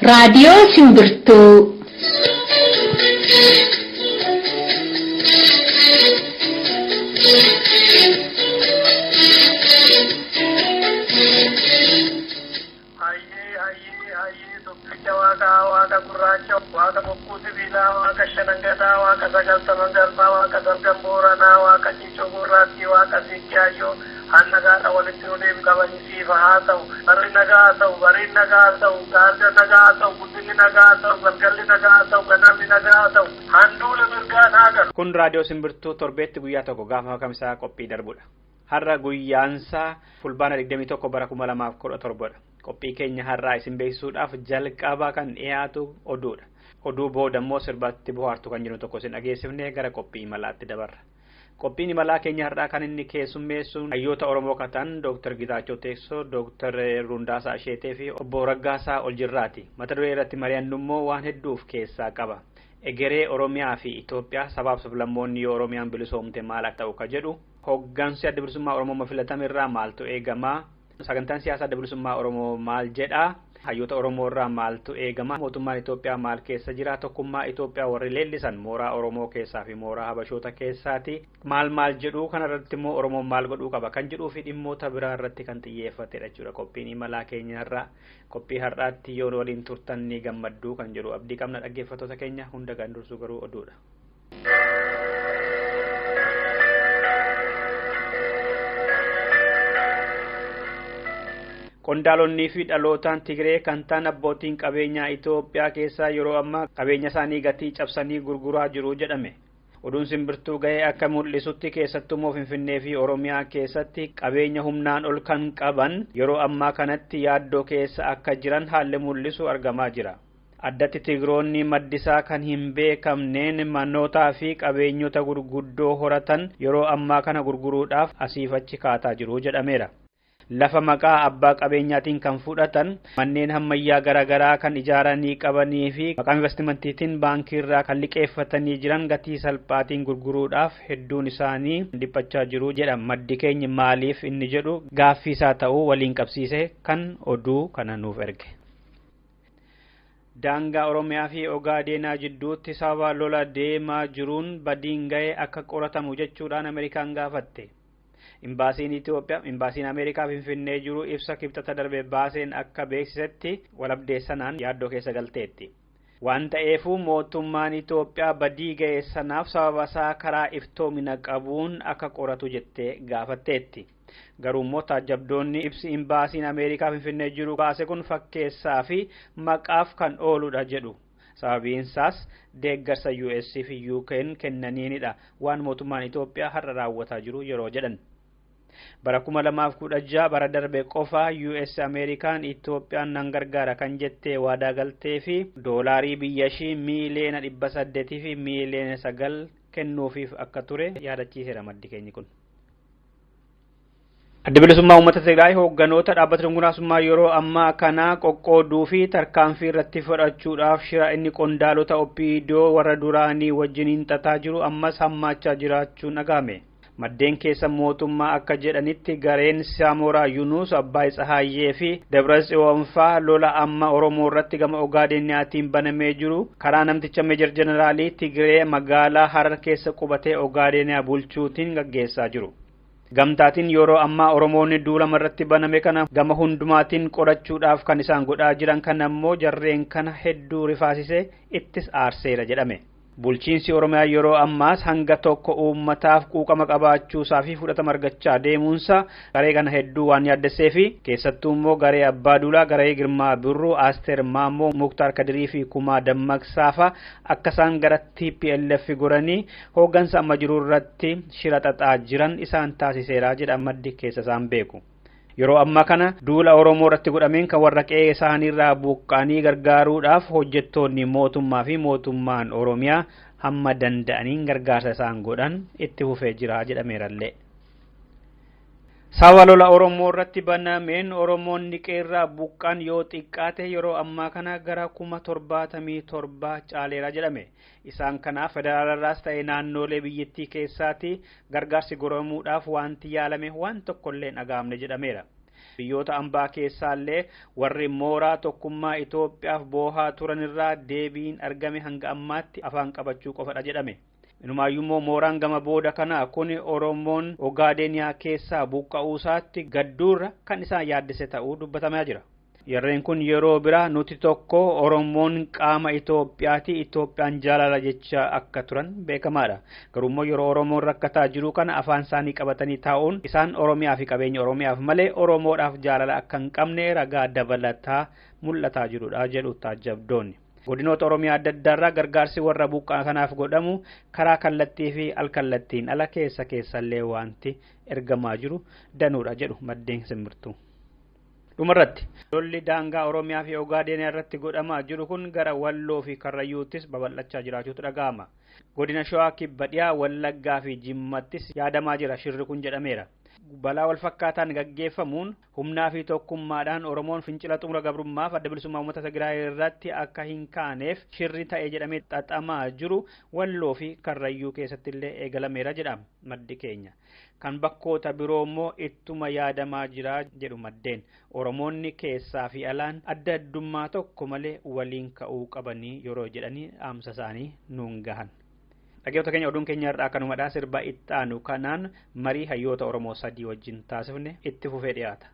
Raadiyoo Simbirtuu. Waaqa gurraacha waaqa bokkuu sibiilaa waaqa shanangataa waaqa sagaltaman galmaa waaqa dargan booranaa waaqa ciicoo gurraatti waaqa sikkaayyoo hannagaadha walitti nu deemu qabanii siifa haa ta'u barri nagaa haa ta'u bariin nagaa haa ta'u gaarga nagaa haa ta'u guddinni nagaa haa ta'u galgalli nagaa haa ta'u ganamni nagaa haa ta'u handuula mirgaan haa galu. Kun raadiyoo Simbirtuu torbeetti guyyaa tokko gaafa kamisaa qophii darbudha. Har'a guyyaansaa fulbaana 21 bara 2017dha. Qophii keenya har'aa isin beeksisuudhaaf jalqabaa kan dhiyaatu oduudha. Oduu booda immoo sirbatti bohaartu kan jiru tokko isin dhageessifnee gara qophii imalaatti dabarra. Qophiin imalaa keenya har'aa kan inni keessummeessuun hayyoota Oromoo katan Dr. Gitaachoo Teessoo, Dr. Rundaasaa Asheetee fi obbo Raggaasaa Oljirraati. Mata duree irratti mari'annu immoo waan hedduuf keessaa qaba. Egeree Oromiyaa fi Itoophiyaa sabaaf sablammoonni yoo Oromiyaan bilisoomte maal akka ta'u ka jedhu, hoggansi adda bilisummaa Oromoo filatame irraa maaltu eegama? Sagantaan siyaasaa adda bilisummaa Oromoo maal jedha? Hayyoota Oromoo irraa maaltu eegama? Mootummaan Itoophiyaa maal keessa jira? Tokkummaa Itoophiyaa warri leellisan mooraa Oromoo keessaa fi mooraa Habashoota keessaati. Maal jedhu kanarratti immoo Oromoon maal godhuu qaba kan jedhuu fi dhimmoota biraa irratti kan xiyyeeffatedha jechuudha. Qophiin imalaa keenya har'aa qophii har'aatti yoo waliin turtan ni gammadduu kan jedhu abdii qabna dhaggeeffattoota keenya hunda kan dursu garuu oduudha. Qondaalonni fi dhalootaan Tigree kan ta'an abbootiin qabeenyaa Itoophiyaa keessaa yeroo ammaa qabeenya isaanii gatii cabsanii gurguraa jiru jedhame. Oduun Simbirtuu gahee akka mul'isutti keessattuu Finfinnee fi Oromiyaa keessatti qabeenya humnaan ol kan qaban yeroo ammaa kanatti yaaddoo keessa akka jiran haalli mul'isu argamaa jira. Addatti Tigroonni maddisaa kan hin beekamneen manootaa fi qabeenyota gurguddoo horatan yeroo ammaa kana gurguruudhaaf asiif achi kaataa jiru jedhameera. Lafa maqaa abbaa qabeenyaatiin kan fudhatan manneen hammayyaa garaagaraa kan ijaaranii qabanii fi maqaa investimentiitiin baankii irraa kan liqeeffatanii jiran gatii salphaatiin gurguruudhaaf hedduun isaanii dhiphachaa jiru jedha. Maddi keenya maaliif inni jedhu gaaffii isaa ta'uu waliin qabsiise kan oduu kana nuuf erge. Daangaa Oromiyaa fi Ogaadenaa jidduutti sababa lola deemaa jiruun badiin ga'ee akka qoratamu jechuudhaan Ameerikaan gaafatte. Imbaasiin Itoophiyaa, imbaasiin Ameerikaa Finfinnee jiru ibsa kibxata darbe baaseen akka beeksisetti walabdeessanaan yaaddoo keessa galteetti. Waan ta'eefuu mootummaan Itoophiyaa badii ga'e sanaaf sababa isaa karaa iftoomina qabuun akka qoratu jettee gaafatteetti. Garuu immoo taajjabdoonni ibsi imbaasiin Ameerikaa Finfinnee jiru baase kun fakkeessaa fi maqaaf kan ooludha jedhu. Sababiinsaas deeggarsa US fi UK'n kennaniinidha waan mootummaan Itoophiyaa har'a raawwataa jiru yeroo jedhan. Bara 2016 bara darbe qofa US Ameerikaan Itoophiyaan nan gargaara kan jettee waadaa galtee fi doolaarii biyyashii miiliyoona 800 fi miiliyoona 9 kennuufiif akka ture yaadachiiseera maddi keenya kun. Adda bilisummaa uummata Tigraay hoogganoota dhaabbata dunguraasummaa yeroo ammaa kana qoqqooduu fi tarkaanfii irratti fudhachuudhaaf shira inni qondaalota OPDO warra duraanii wajjiniin xaxaa jiru ammas hammaachaa jiraachuun dhagahame. Maddeen keessa mootummaa akka jedhanitti gareen Saamoraa Yunus, Abbaay Tsahaayyee fi Dabratsiyoon lola amma Oromoo irratti gama Ogaadeniyaatiin banamee jiru karaa namticha Meejar Jeneraalii Tigree magaalaa Harar keessa qubatee Ogaadeniyaa bulchuutiin gaggeessaa jiru. Gamtaatiin yeroo ammaa Oromoonni duulama irratti baname kana gama hundumaatiin qorachuudhaaf kan isaan godhaa jiran kan ammoo jarreen kana hedduu rifaasisee ittis aarseera jedhame. Bulchiinsi Oromiyaa yeroo ammaas hanga tokko uummataaf quuqama qabaachuusaa fi fudhatama argachaa deemuunsa garee kana hedduu waan yaaddessee fi keessattuu immoo garee Abbaa Duulaa, garee Girmaa Birruu, Aasteer Maammoo, Muktaar Kadirii fi Kumaa Dammaqsaafa akka isaan gara TPLF goranii hooggansa amma jiru irratti shira xaxaa jiran isaan taasiseera jedha maddi keessa isaan beeku. Yeroo amma kana duula Oromoo irratti godhameen kan warra qe'ee isaaniirraa buqqaanii gargaaruudhaaf hojjettoonni mootummaa fi mootummaan Oromiyaa hamma danda'aniin gargaarsa isaan godhan itti fufee jira jedhameerallee. Sawalola Oromoorratti banameen Oromoonni qeerraa buqqaan yoo xiqqaate yeroo ammaa kana gara 77 caaleera jedhame. Isaan kanaaf federaalarraas ta'e naannolee biyyattii keessaatti gargaarsi godhamuudhaaf wanti yaalame waan tokkollee dhagaamne jedhameera. Biyyoota ambaa keessaallee warri mooraa tokkummaa Itoophiyaaf boohaa turanirraa deebiin argame hanga ammaatti afaan qabachuu qofadha jedhame. Inumaayyummoo mooraan gama booda kana kun Oromoon Ogaadeniyaa keessaa buqqa'uusaatti gadduurra kan isaan yaaddise ta'uu dubbatamaa jira. Yarreen kun yeroo bira nuti tokko Oromoon qaama Itoophiyaati, Itoophiyaan jaalala jecha akka turan beekamaadha. Garuu yeroo Oromoon rakkataa jiru kana afaan isaanii qabatanii taa'uun isaan Oromiyaa fi qabeenya Oromiyaaf malee Oromoodhaaf jaalala akka hin qabne ragaa dabalataa mul'ataa jirudha jedhu taajjabdoonni. Godinoota Oromiyaa adda addaarraa gargaarsi warra buqqaa kanaaf godhamu karaa kallattii fi alkallattiin ala keessallee wanti ergamaa jiru danuudha jedhu maddeen Simbirtuu. Dhumarratti lolli daangaa Oromiyaa fi Ogaadeniyaa irratti godhamaa jiru kun gara Walloo fi Karrayyuuttis babal'achaa jiraachuutu dhaga'ama. Godina Shawaa Kibba Dhiyaa, Wallaggaa fi Jimmattis yaadamaa jira shirri kun jedhameera. Balaa wal fakkaataan gaggeeffamuun humnaa fi tokkummaadhaan Oromoon fincila xumura gabrummaaf adda bilisummaa uummata Tigraay irratti akka hin kaaneef shirri ta'ee jedhamee xaxamaa jiru Walloo fi Karrayyuu keessatti illee eegalameera jedhama maddi keenya. Kan bakkoota biroo immoo ittuma yaadamaa jira jedhu maddeen. Oromoonni keessaa fi alaan adda addummaa tokko malee waliin ka'uu qabanii yeroo jedhanii dhaamsa isaanii nuun gahan. Dhaggeeffattoota keenya oduun keenya irraa kanumadhaa sirba itti aanu kanaan marii hayyoota Oromoo 3 wajjin taasifne itti fufee dhiyaata.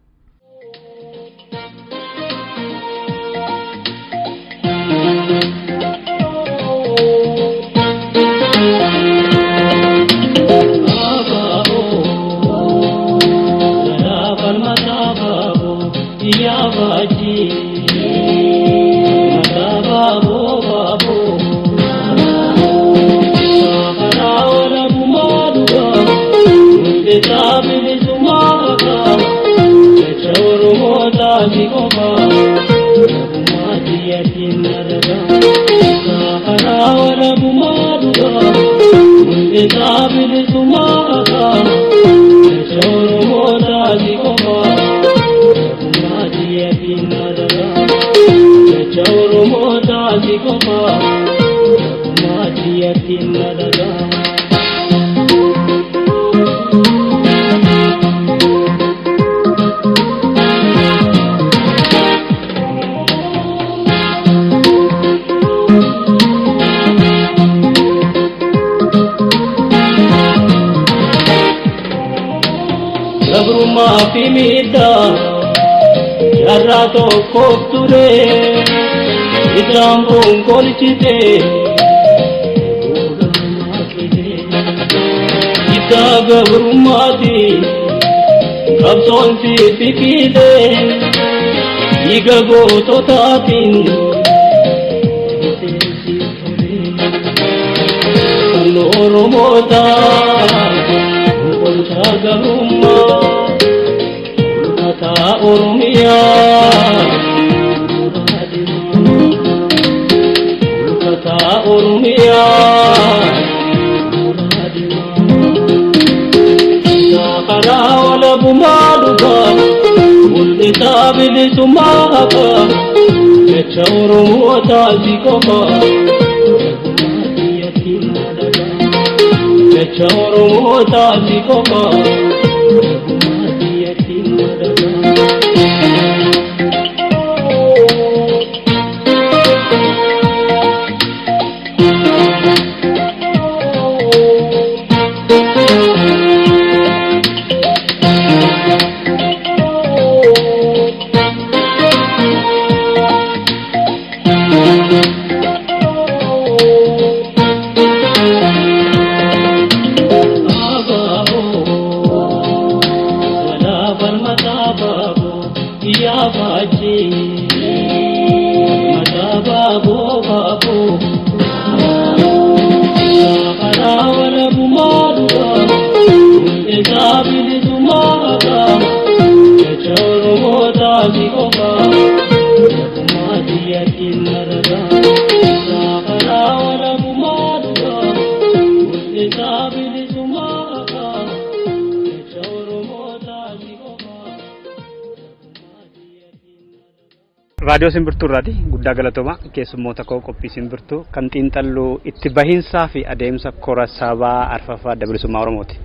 Yarrato kopture Itrambon kolchite Ita gabrumati Qabsoonsi tikide Iga goototatin Kan Oromota Kolcha gabrummaa Oromia Kata Oromia Sakara wala bumaduga Ulita bilisumaa Kecha Oromoo taazikoma Kecha Oromoo taazikoma raadiyoo Simbirtuurratti guddaa galatooma keessummoota koo qophii Simbirtuu kan xiinxallu itti bahinsaa fi adeemsa kora sabaa arfaffaa bilisummaa Oromooti.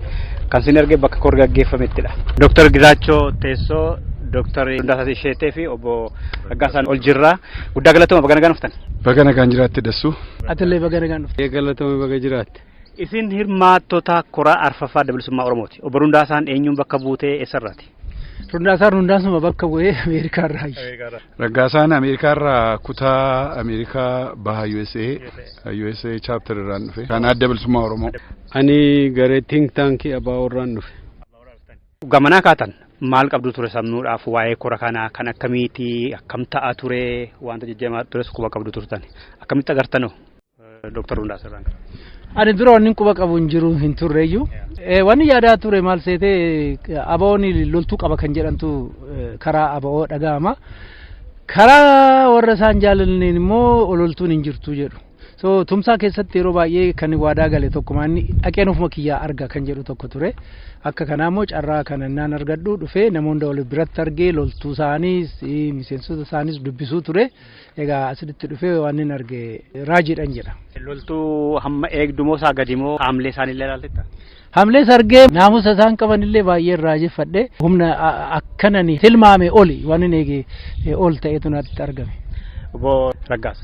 Kan isin erge bakka kora gaggeeffamettidha. Dr. Gizaachoo Teessoo, Dr. Hundaasaa Isheetee fi obbo Raggaasaan Oljirraa guddaa galatooma baga nagaan dhuftan. Baga nagaan jiraatte dassu. Atillee baga nagaan dhufte. Galatooma baga jiraatte. Isin hirmaattota kora arfaffaa bilisummaa Oromooti. Obbo Hundaasaan eenyuun bakka buutee eessarraati? Hundaasuma bakka bu'ee Ameerikaarraa. Raggaasaan Ameerikaarraa kutaa Ameerikaa baha USA chapter irraan dhufe. Kan adda bilisummaa Oromoo. Ani garee think tankii ABO'rraan dhufe. Gamanaa kaatan maal qabdu ture sabnuudhaaf waa'ee kora kanaa kan akkamiiti akkam ta'a ture wanta jajjamaa tures quba qabdu turtan akkamitti agartanoo Dr. Hundaasarraan. Ani dura wanni quba qabu hin jiru hin turreeyyuu. Wanni yaadaa ture maal seetee ABO'n loltuu qaba kan jedhantu karaa ABO dhaga'ama. Karaa warra isaan jaalanneen immoo loltuun hin jirtu jedhu. So tumsaa keessatti yeroo baay'ee kan waadaa gale tokkumaan dhaqeen ofuma kiyyaa arga kan jedhu tokko ture. Akka kanaa immoo carraa kana naan argadhu dhufee namoonni wal biratti argee loltuu isaaniis miseensota isaaniis dubbisuu ture. Egaa asitti dhufee waan hin arge raajiidhaan jedha. Loltuu hamma eegdumoo isaa gadimoo haamlee isaanillee ilaaltetta? Haamlees argee naamusa isaan qabanillee baay'ee raajeffadhe humna akkanani tilmaame oli waan hin eege ol ta'etu natti argame. Obbo Raggaas.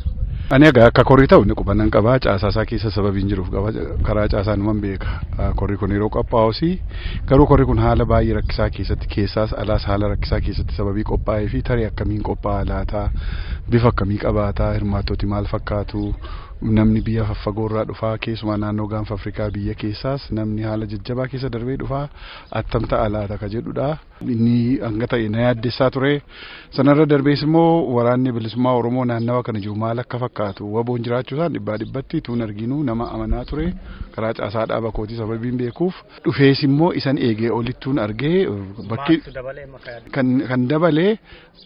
Ani egaa akka korri ta'u inni qubannan qabaa caasaasaa keessa sababiin jiruuf qaba karaa caasaan numan beeka korri kun yeroo qophaa'usi garuu korri kun haala baay'ee rakkisaa keessatti keessaas alaas haala rakkisaa keessatti sababii qophaa'ee fi tarii akkamiin qophaa'a laataa bifa akkamii qabaataa hirmaattoti maal fakkaatu namni biyya faggoorraa dhufaa keessumaa naannoo gaanfa Afrikaa biyya keessaas namni haala jajjabaa keessa darbee dhufaa attam ta'a laata ka jedhudha inni hanga ta'e na yaaddessaa ture sanarra darbees immoo waraanni bilisummaa Oromoo naannawa kana jiru maal akka fakkaatu waboon jiraachuusaan dhibbaa dhibbatti tuun arginu nama amanaa ture karaa caasaa dhaaba kootii sababiin beekuuf dhufees immoo isan eegee olittuun argee bakki kan dabalee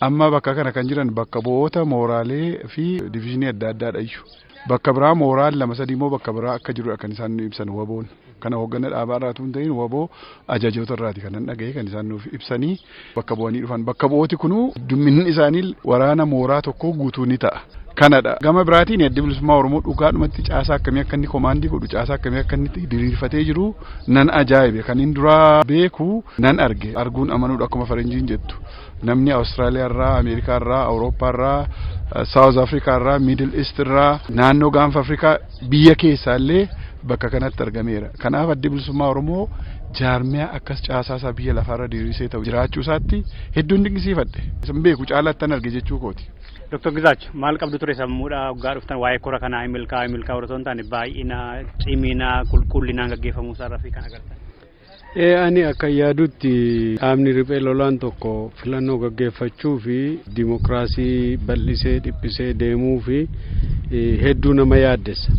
amma bakka kana kan jiran bakka bu'oota mooraalee fi diviizhinii adda addaadha iyyuu. Bakka biraa mooraal lama sadii immoo bakka biraa akka jiru kan isaan ibsan waboon kana hoggana dhaabaarraa tuun ta'in waboo ajajoota irraati kan dhaga'e kan isaan nuuf ibsanii bakka bu'anii dhufan bakka bu'ooti kunuu dumminni isaanii waraana mooraa tokko guutuu ni ta'a. Kanadha gama biraatiin adda bilisummaa Oromoo dhugaadhumatti caasaa akkamii akka inni komaandii godhu caasaa akkamii akka inni diriirfatee jiru nan ajaa'ibe kan inni dura beeku nan arge arguun amanuudha akkuma faranjiin jettu namni Awustiraaliyaa irraa Ameerikaa irraa Awurooppaa irraa South Africa irraa Middle East irraa naannoo gaanfa Afrikaa biyya keessaallee bakka kanatti argameera. Kanaaf adda bilisummaa Oromoo jaarmiyaa akkas caasaasaa biyya lafaarra diriirsee ta'u jiraachuu isaatti hedduun dinqisiifadhe. Isin beeku caalattan arge jechuu kooti. Dr. Gizaachoo maal qabdu ture sammuudha waggaa dhuftan waa'ee kora kanaa imilkaa waratoon taane baay'ina cimina qulqullinaan gaggeeffamuu isaarraa fi kan agartan. Ani akka yaadutti dhaabni riphee lolaan tokko filannoo gaggeeffachuu fi dimokiraasii bal'isee dhiphisee deemuu fi hedduu nama yaaddessa.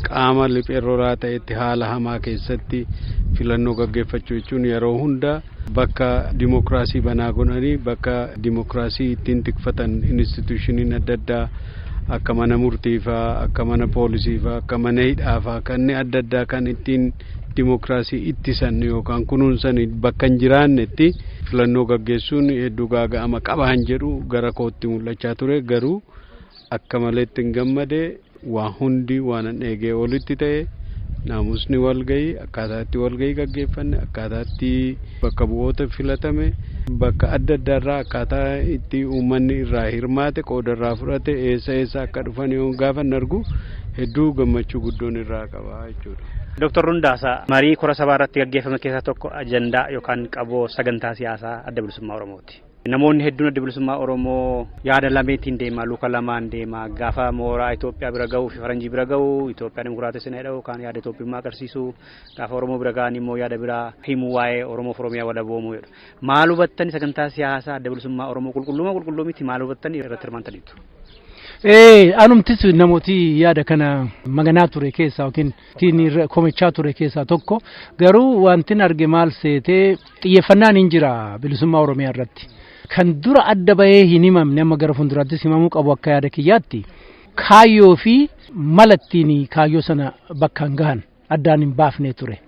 Qaama riphee lolaa ta'etti haala hamaa keessatti filannoo gaggeeffachuu jechuun yeroo hunda bakka dimokiraasii banaa godhanii bakka dimokiraasii ittiin tikfatan institushiniin adda addaa akka mana murtiifaa akka mana poolisiifaa akka mana hidhaafaa kanneen adda addaa kan ittiin dimokiraasii ittisan yookaan kunuunsan bakka hin jiraannetti filannoo gaggeessuun hedduu gaaga'ama qaban jedhu gara kootti mul'achaa ture garuu akka maleetti hin gammade waan hundi waan eegee olitti ta'e naamusni walgahii akkaataatti walgahii gaggeeffanne akkaataatti bakka bu'oota filatame bakka adda addaarraa akkaataa itti uummanni irraa hirmaate qooda irraa fudhate eessa akka dhufan yoo gaafa argu hedduu gammachuu guddoon irraa qaba jechuudha. Dr. Hundaasaa marii kora sabaa irratti gaggeeffame keessaa tokko ajandaa yookaan qaboo sagantaa siyaasaa adda bilisummaa Oromooti. Namoonni hedduun adda bilisummaa Oromoo yaada lameetiin deema luka lamaan deema gaafa mooraa Itoophiyaa bira ga'uu fi faranjii bira ga'uu Itoophiyaa dimokiraatessinaa jedhamu kan yaada Itoophiyummaa agarsiisu gaafa Oromoo bira ga'an immoo yaada biraa himu waa'ee Oromoof Oromiyaa walaboomuu jedhu. Maal hubattani sagantaa siyaasaa adda bilisummaa Oromoo qulqulluu miti maal hubattani irratti hirmaataniitu? Anumtis namooti yaada kana maganaa ture keessaa yookiin tiin komechaa ture keessaa tokko garuu wantin arge maal seetee xiyyeeffannaan hin jira bilisummaa Oromiyaa irratti. Kan dura adda bahee hin himamne amma gara fuulduraattis himamuu qabu akka yaada kiyyaatti kaayyoo fi malattiin kaayyoo sana bakkaan gahan addaan hin baafne ture.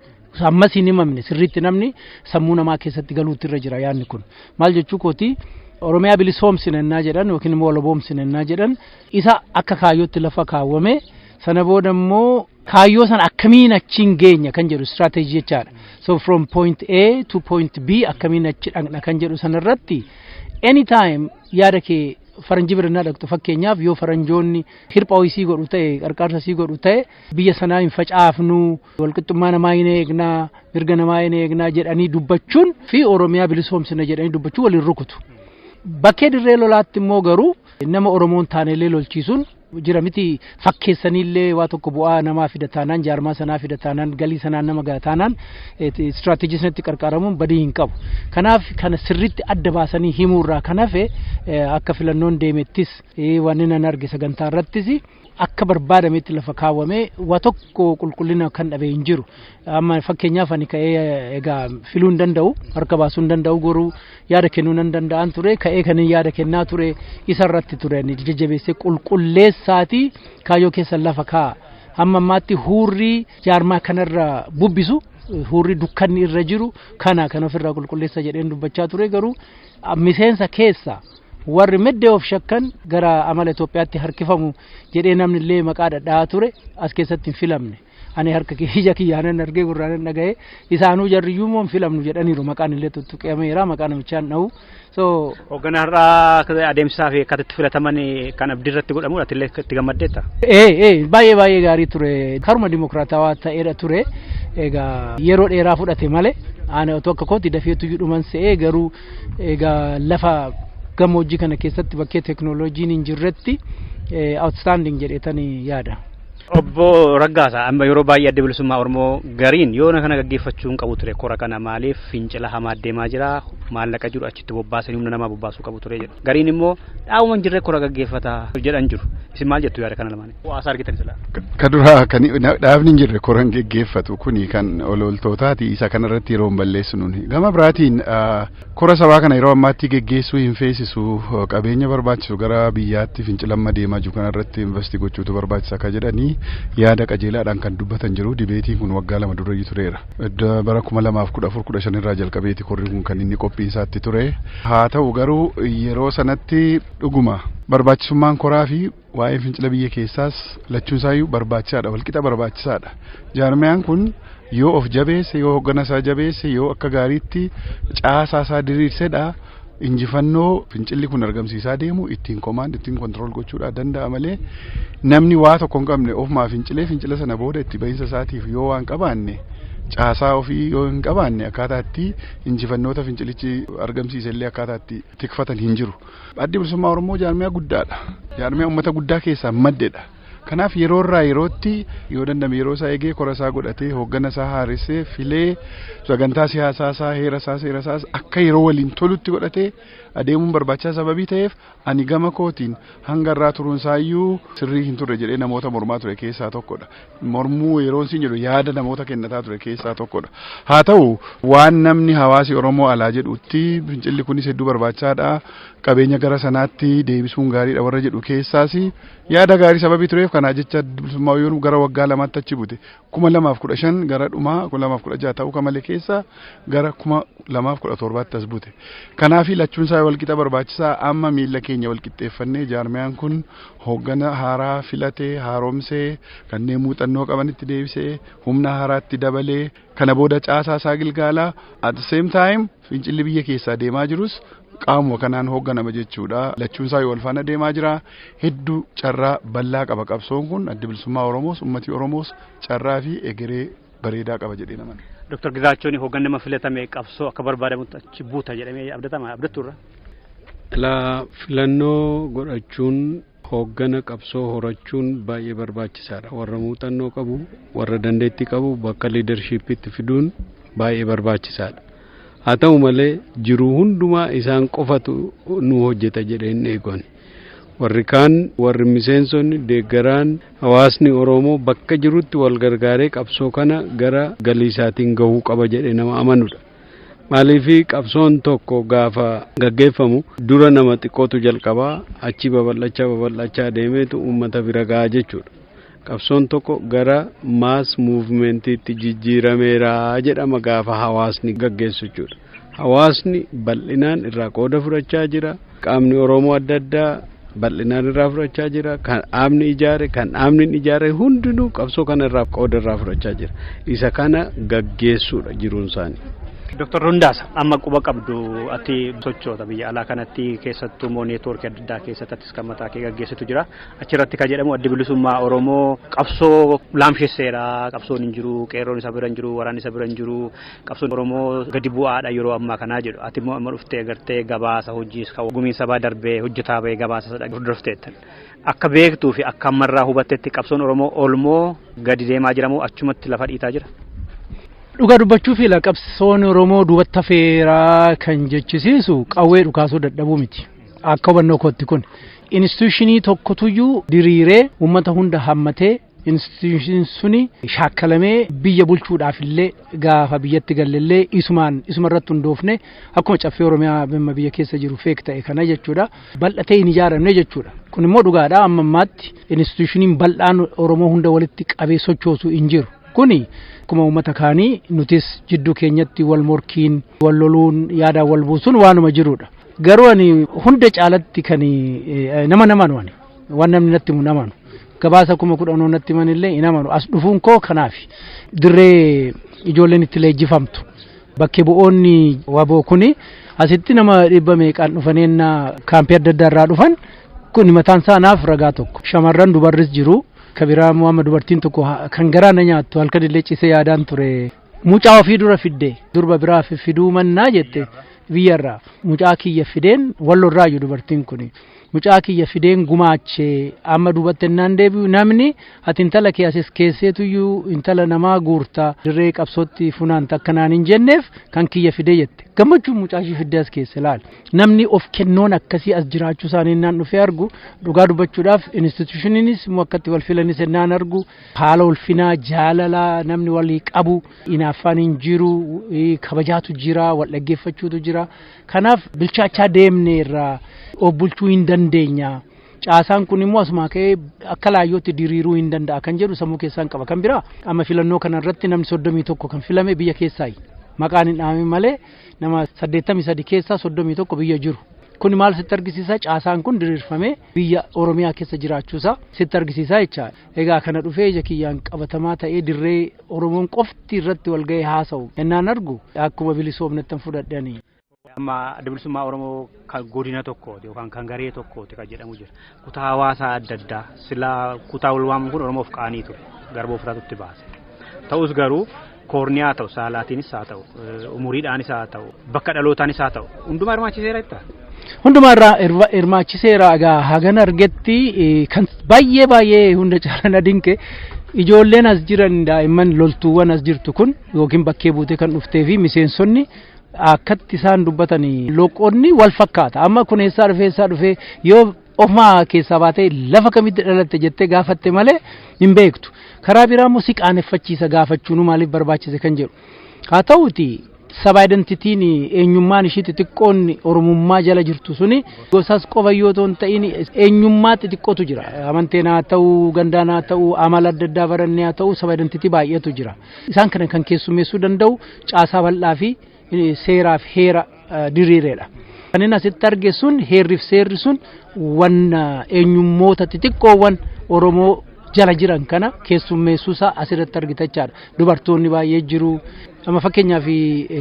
Ammas hin himamne sirriitti namni sammuu namaa keessatti galuutti irra jira yaadni kun. Maal jechuu kooti Oromiyaa bilisoomsina ennaa jedhan yookiin immoo walaboomsina ennaa jedhan isa akka kaayyootti lafa kaawwame sana booda immoo kaayyoo sana akkamiin achiin geenya kan jedhu strategy jechaadha. So from point A to point B akkamiin achi dhaqna kan jedhu sanarratti anytime yaada kee faranjii birannaa dhaqxu fakkeenyaaf yoo faranjoonni hirphaa isii godhu ta'e qarqaarsa isii godhu ta'e biyya sanaa hin facaafnu walqixxummaa namaa hin eegnaa mirga namaa hin eegnaa jedhanii dubbachuun fi Oromiyaa bilisoomsina jedhanii dubbachuun waliin rukutu. Bakkee dirree lolaatti immoo garuu nama Oromoon taanelee lolchiisuun jira miti fakkeessanillee waa tokko bu'aa namaa fidataanaan jaarmaa sanaa fidataanaan galii sanaan nama gataanaan strateejisnetti qarqaramuun badii hin qabu. Kanaaf kana sirriitti adda baasanii himuurraa kanafe akka filannoon deemettis waan nan arge sagantaa irrattis akka barbaadametti lafa kaawwame waa tokko qulqullina kan dhabe hin jiru. Amma fakkeenyaaf ani ka'ee egaa filuu hin danda'u harka baasuu hin danda'u garuu yaada kennuu nan danda'an ture ka'ee kan yaada kennaa ture isa irratti ture ni jajjabeessee qulqulleessaati kaayyoo keessa lafa kaa hamma ammaatti huurrii jaarmaa kanarra bubbisu huurrii dukkanni irra jiru kana kan ofirraa qulqulleessa jedheen dubbachaa ture garuu miseensa keessa warri meddee of shakkan gara amala Itoophiyaatti harkifamu jedhee namni illee maqaa dhadhaa ture as keessatti hin filamne. Ani harka ija kiyyaanan argee gurraanan dhagaye isaanuu jarriyyuu moo hin filamnu jedhaniiru maqaan illee tuttuqeemeera maqaan namichaan dha'u. So hoogganarraa adeemsaa fi akkatti filataman kan abdiirratti godhamu illee itti gammaddeetta. Baay'ee gaarii ture karuma dimokiraatawaa ta'eedha ture egaa yeroo dheeraa fudhate malee ani otoo akka kooti dafeetu dhuman se'ee garuu egaa lafa gammoojjii kana keessatti bakkee teknooloojiin hin jirretti outstanding jedheetanii yaada. Obbo Raggaasaa amma yeroo baay'ee adda bilisummaa Oromoo gariin yoona kana gaggeeffachuu hin qabu ture kora kana maaliif fincila hamaa deemaa jira maallaqa jiru achitti bobbaasanii humna namaa bobbaasuu qabu ture jedhu gariin immoo dhaawuma hin jirre kora gaggeeffata jedhan jiru isin maal jettu yaada kana lamaan waasaa argitan sila kadura kan dhaabni hin jirre koran gaggeeffatu kuni kan ololtootaati isa kanarratti yeroo hin balleessinuun gama biraatiin kora sabaa kana yeroo ammaatti gaggeessuu hin feesisu qabeenya barbaachisu gara biyyaatti fincilamma deemaa jiru kanarratti investi gochuutu barbaachisa akka jedhanii yaada qajeelaadhaan kan dubbatan jiru dibeetiin kun waggaa 2 dura tureera. Bara 2014-15 irraa jalqabeeti korri kun kan inni qophiinsaatti ture. Haa ta'u garuu yeroo sanatti dhuguma barbaachisummaan koraa fi waa'ee fincila biyya keessaas lachuunsaayyuu barbaachisaadha walqixa barbaachisaadha. Jaarmiyaan kun yoo of jabeesse yoo hogganasaa jabeesse yoo akka gaariitti caasaasaa diriirsedha. Injifannoo fincilli kun argamsiisaa deemu ittiin komaand ittiin kontrool gochuudha danda'a malee namni waa tokko hin qabne ofumaa fincila sana booda itti bahinsa isaatiif yoo waan qabaanne caasaa ofii yoo hin qabaanne akkaataa itti injifannoota fincilichi argamsiise illee akkaataa itti tikfatan hin jiru. Addi bilisummaa Oromoo jaarmiyaa guddaadha. Jaarmiyaa uummata guddaa keessaa maddedha. Kanaaf yeroo irraa yerootti yoo dandame yeroo isaa eegee kora isaa godhatee hooggana isaa haaressee filee sagantaa siyaasaa isaa heera isaa seera isaa akka yeroo waliin tolutti godhatee adeemuun barbaachisaa sababii ta'eef ani gama kootiin hanga irraa turuun isaayyuu sirrii hin turre jedhee namoota mormaa ture keessaa tokkodha. Mormuu yeroon siin jedhu yaada namoota kennataa ture keessaa tokkodha. Haa ta'u waan namni hawaasi Oromoo alaa jedhutti fincilli kunis hedduu barbaachisaadha. Qabeenya gara sanaatti deebisuun gaariidha warra jedhu keessaas yaada gaarii sababii tureef kana jecha bilisummaa yoo gara waggaa 2 achi bute 2015 gara dhumaa 2016 ta'uu kamalee keessa gara 2017 as bute. Kanaaf lachuun isaa walqixa barbaachisaa amma miila keenya walqixxeeffannee jaarmiyaan kun hooggana haaraa filatee haaromsee kanneen muuxannoo qabanitti deebisee humna haaraatti dabalee kana booda caasaa isaa gilgaalaa at the same time fincilli biyya keessaa deemaa jirus qaamuma kanaan hoogganama jechuudha. Lachuun isaa wal faana deemaa jira. Hedduu carraa bal'aa qaba qabsoon kun adda bilisummaa Oromoos ummati Oromoos carraa fi egeree bareedaa qaba jedhee naman. Dr. Gizaachoon hoogganama filatame qabsoo akka barbaadamutti achi buuta jedhamee abdaturra. Filannoo godhachuun hooggana qabsoo horachuun baay'ee barbaachisaadha. Warra muuxannoo qabu, warra dandeettii qabu bakka liidarshiipitti fiduun baay'ee barbaachisaadha. Haa ta'u malee jiru hundumaa isaan qofatu nu hojjeta jedheen eegon. Warri kaan warri miseensonni deeggaraan hawaasni Oromoo bakka jirutti wal gargaaree qabsoo kana gara galii isaatiin gahuu qaba jedhee nama amanudha. Maaliifi qabsoon tokko gaafa gaggeeffamu dura nama xiqqootu jalqabaa achi babal'achaa deemeetu uummata bira gahaa jechuudha. Qabsoon tokko gara mass movementiitti jijjiirameera jedhama gaafa hawaasni gaggeessu jechuudha. Hawaasni bal'inaan irraa qooda fudhachaa jira. qaamni Oromoo adda addaa bal'inaan irraa fudhachaa jira. Kan dhaabni ijaare kan dhaabni hin ijaare hundinuu qabsoo kana irraa qooda irraa fudhachaa jira. Isa kana gaggeessuudha jiruun isaanii. Dr. Rundaasa amma quba qabdu ati sochoota biyya alaa kanatti keessattuu moo neetwoorkii adda addaa keessattis kan mataa kee gaggeessitu jira. Achirratti kan jedhamu addi bilisummaa Oromoo qabsoo laamsheesseera, qabsoon hin jiru, qeerroon isa bira hin jiru, waraanni isa bira hin jiru, qabsoon Oromoo gadi bu'aadha yeroo ammaa kanaa jedhu. Ati immoo amma dhuftee agartee gabaasa hojiis kan gumiin sabaa darbee hojjetaa bahee gabaasa sadha hordofteettan. Akka beektuu fi akka ammarraa hubattetti qabsoon Oromoo olmoo gadi deemaa jiramoo achumatti lafa dhiitaa jira? Dhugaa dubbachuu fi qabsoon Oromoo duubatti hafeeraa kan jechisiisu qawwee dhukaasuu dadhabuu miti. Akka hubannoo kootti kun instituushinii tokkotuyyuu diriiree uummata hunda hammatee instituushinii suni shaakkalamee biyya bulchuudhaaf illee gaafa biyyatti galleellee isumarratti hundoofne akkuma caffee Oromiyaa biyya keessa jiru feek ta'e kana jechuudha. Bal'atee hin ijaaramne jechuudha. Kun immoo dhugaadha. Amma ammaatti instituushiniin bal'aan Oromoo hunda walitti qabee sochoosu hin jiru. Kuni akkuma uummata kaanii nutis jidduu keenyatti wal morkiin wal loluun yaadaan wal buusuun waanuma jirudha. Garuu ani hunda caalatti kan nama namanu waan namni natti namanu gabaasa 10,000 natti manillee namanu as dhufuun koo kanaaf dirree ijoolleen itti leenjifamtu bakkee bu'oonni waboo kuni asitti nama 100 dhufaneenna kaampii adda addaa irraa dhufan kun mataan isaa naaf ragaa tokko shamarran dubarris jiru. Kabiraa Muhammad dubartiin tokko kan garaana nyaattu halkan illee cisee yaadaan ture. Mucaa ofii dura fidde durba biraa fiduu mannaa jette biyyarraa mucaa kiyya fideen wallorraayu dubartiin kun mucaa kiyya fideen gumaachee amma dubatte naan deebi'u namni ati intala kee asis keesseetuyyuu intala namaa guurtaa dirree qabsootti funaanta akkanaan hin jenneef kan kiyya fidee jette gammachuun mucaa ishii fidee as keessa laal namni of kennoon akkasii as jiraachuu isaanii naan dhufee argu dhugaa dubbachuudhaaf instituutioniinis immoo akkatti wal filanis naan argu haala ulfinaa jaalalaa namni walii qabu inaaffaan hin jiru kabajaatu jira wal dhaggeeffachuutu jira kanaaf bilchaachaa deemne irraa bulchuu hin dandeenya. Caasaan kun immoo asuma ka'ee akka laayyootti diriiruu hin danda'a kan jedhu sammuu keessaan qaba. Kan biraa amma filannoo kana irratti namni 31 kan filame biyya keessaayi. Maqaan hin dhahamin malee nama 83 keessaa 31 biyya jiru. Kun maal sitti argisiisa? Caasaan kun diriirfamee biyya Oromiyaa keessa jiraachuusaa sitti argisiisa jecha. Egaa kana dhufee ija kiyyaan qabatamaa ta'ee dirree Oromoon qofti irratti wal ga'ee haasa'u. Ennaan argu akkuma bilisoomnettan fudhadhanii. Amma adda bilisummaa Oromoo kan godina tokkooti yookaan kan garee tokkooti kan jedhamu jira. Kutaa hawaasaa adda addaa sila kutaa walwaamuun kun Oromoof qaanii ture garboo fudhatutti baase. Ta'us garuu koorniyaa ta'u saalaatiinis haa ta'u umuriidhaanis haa ta'u bakka dhalootaanis haa ta'u hundumaa hirmaachiseera jetta. Hundumaa irraa hirmaachiseera egaa hagan argetti kan baay'ee hunda caalaa dinqe ijoolleen as jiran daa'imman loltuuwwan as jirtu kun yookiin bakkee buutee kan dhuftee fi miseensonni akkatti isaan dubbatanii loqonni wal fakkaata amma kun eessaa dhufee yoo ofumaa keessaa baatee lafa kamitti dhalatte jettee gaafatte malee hin beektu karaa biraa immoo si qaaneffachiisa gaafachuun maaliif barbaachise kan jedhu haa ta'uuti saba identitiin eenyummaan ishii xixiqqoon oromummaa jala jirtu suni gosaas qofa yoo ta'in eenyummaa xixiqqootu jira amanteen haa ta'u gandaan haa ta'u amala adda addaa barannee haa ta'u saba identitii baay'eetu jira isaan kana kan keessummeessuu danda'u caasaa bal'aa fi seeraaf heera diriireedha. Kanneen asitti argeessuun heerriif seerri sun waan eenyummoota xixiqqoowwan Oromoo jala jiran kana keessummeessuusaa asirratti argitachaadha. Dubartoonni baay'ee jiru. Amma fakkeenyaaf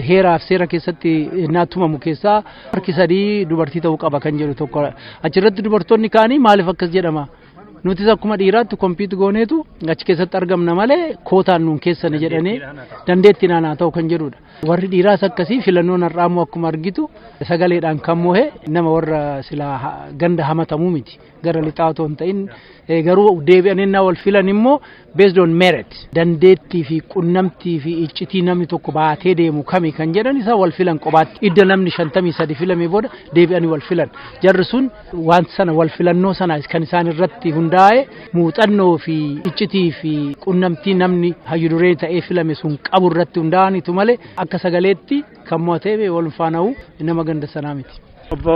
heeraaf seera keessatti naatumamu keessaa harki 3 dubartii ta'uu qaba kan jedhu tokko achirratti dubartoonni kaanii maaliif akkas jedhama? Nuti akkuma dhiiraatti kompiitu gooneetu achi keessatti argamna malee kootaan nuun keessan jedhanii dandeettii naanaa ta'u kan jedhudha. Warri dhiiraas akkasii filannoon har'aammoo akkuma argitu sagaleedhaan kan mo'e nama warra silaa ganda hamatamuu miti gara lixaa otoo hin ta'in garuu deebi'anii wal filan immoo based on merit dandeettii fi qunnamtii fi iccitii namni tokko baatee deemu kami kan jedhan isa wal filan qobaatti idda namni 53 filame booda deebi'anii wal filan jarri sun waan sana wal filannoo sana kan isaan irratti hundaa'e muuxannoo fi iccitii fi qunnamtii namni hayyuduree ta'ee filame sun qabu irratti hundaa'anitu malee akka sagaleetti kan mo'atee wal faana'u nama ganda sanaa miti. Obbo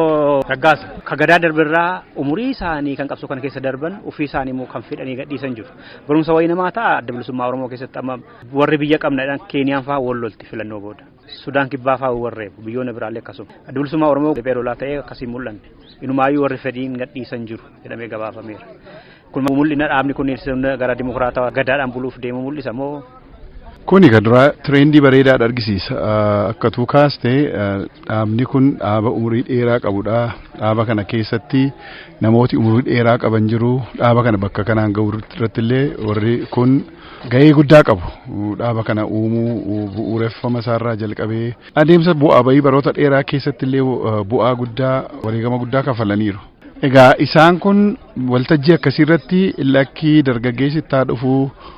Raggaasa kagadaa darbirraa umurii isaanii kan qabsoo kana keessa darban ofii isaanii immoo kan fedhanii gadhiisan jiru. Barumsa wayii namaa ta'a adda bilisummaa Oromoo keessatti amma warri biyya qabnaadhaan Keeniyaan fa'aa wal lolti filannoo booda. Sudaan kibbaa fa'aa warreen biyyoonni biraallee akkasuma. Bilisummaa Oromoo beelolaa ta'ee akkasii mul'anne. Inumaayyuu warri fedhiin gadhiisan jiru jedhamee gabaafameera. Kun mul'ina dhaabni kun gara dimokiraatawaa gadaadhaan buluuf deemu mul'isa moo? Kuni kan dura tirendii bareedaa argisiisa. Akka tuu kaaste dhaabni kun dhaaba umurii dheeraa qabudha. Dhaaba kana keessatti namooti umurii dheeraa qaban jiru. Dhaaba kana bakka kanaan ga'u irratti illee warri kun gahee guddaa qabu. Dhaaba kana uumuu bu'uureffama isaarraa jalqabee adeemsa bu'aa bahii baroota dheeraa keessatti illee bu'aa guddaa wareegama guddaa kafalaniiru. Egaa isaan kun waltajjii akkasiirratti lakkii dargaggeessi itti dhufu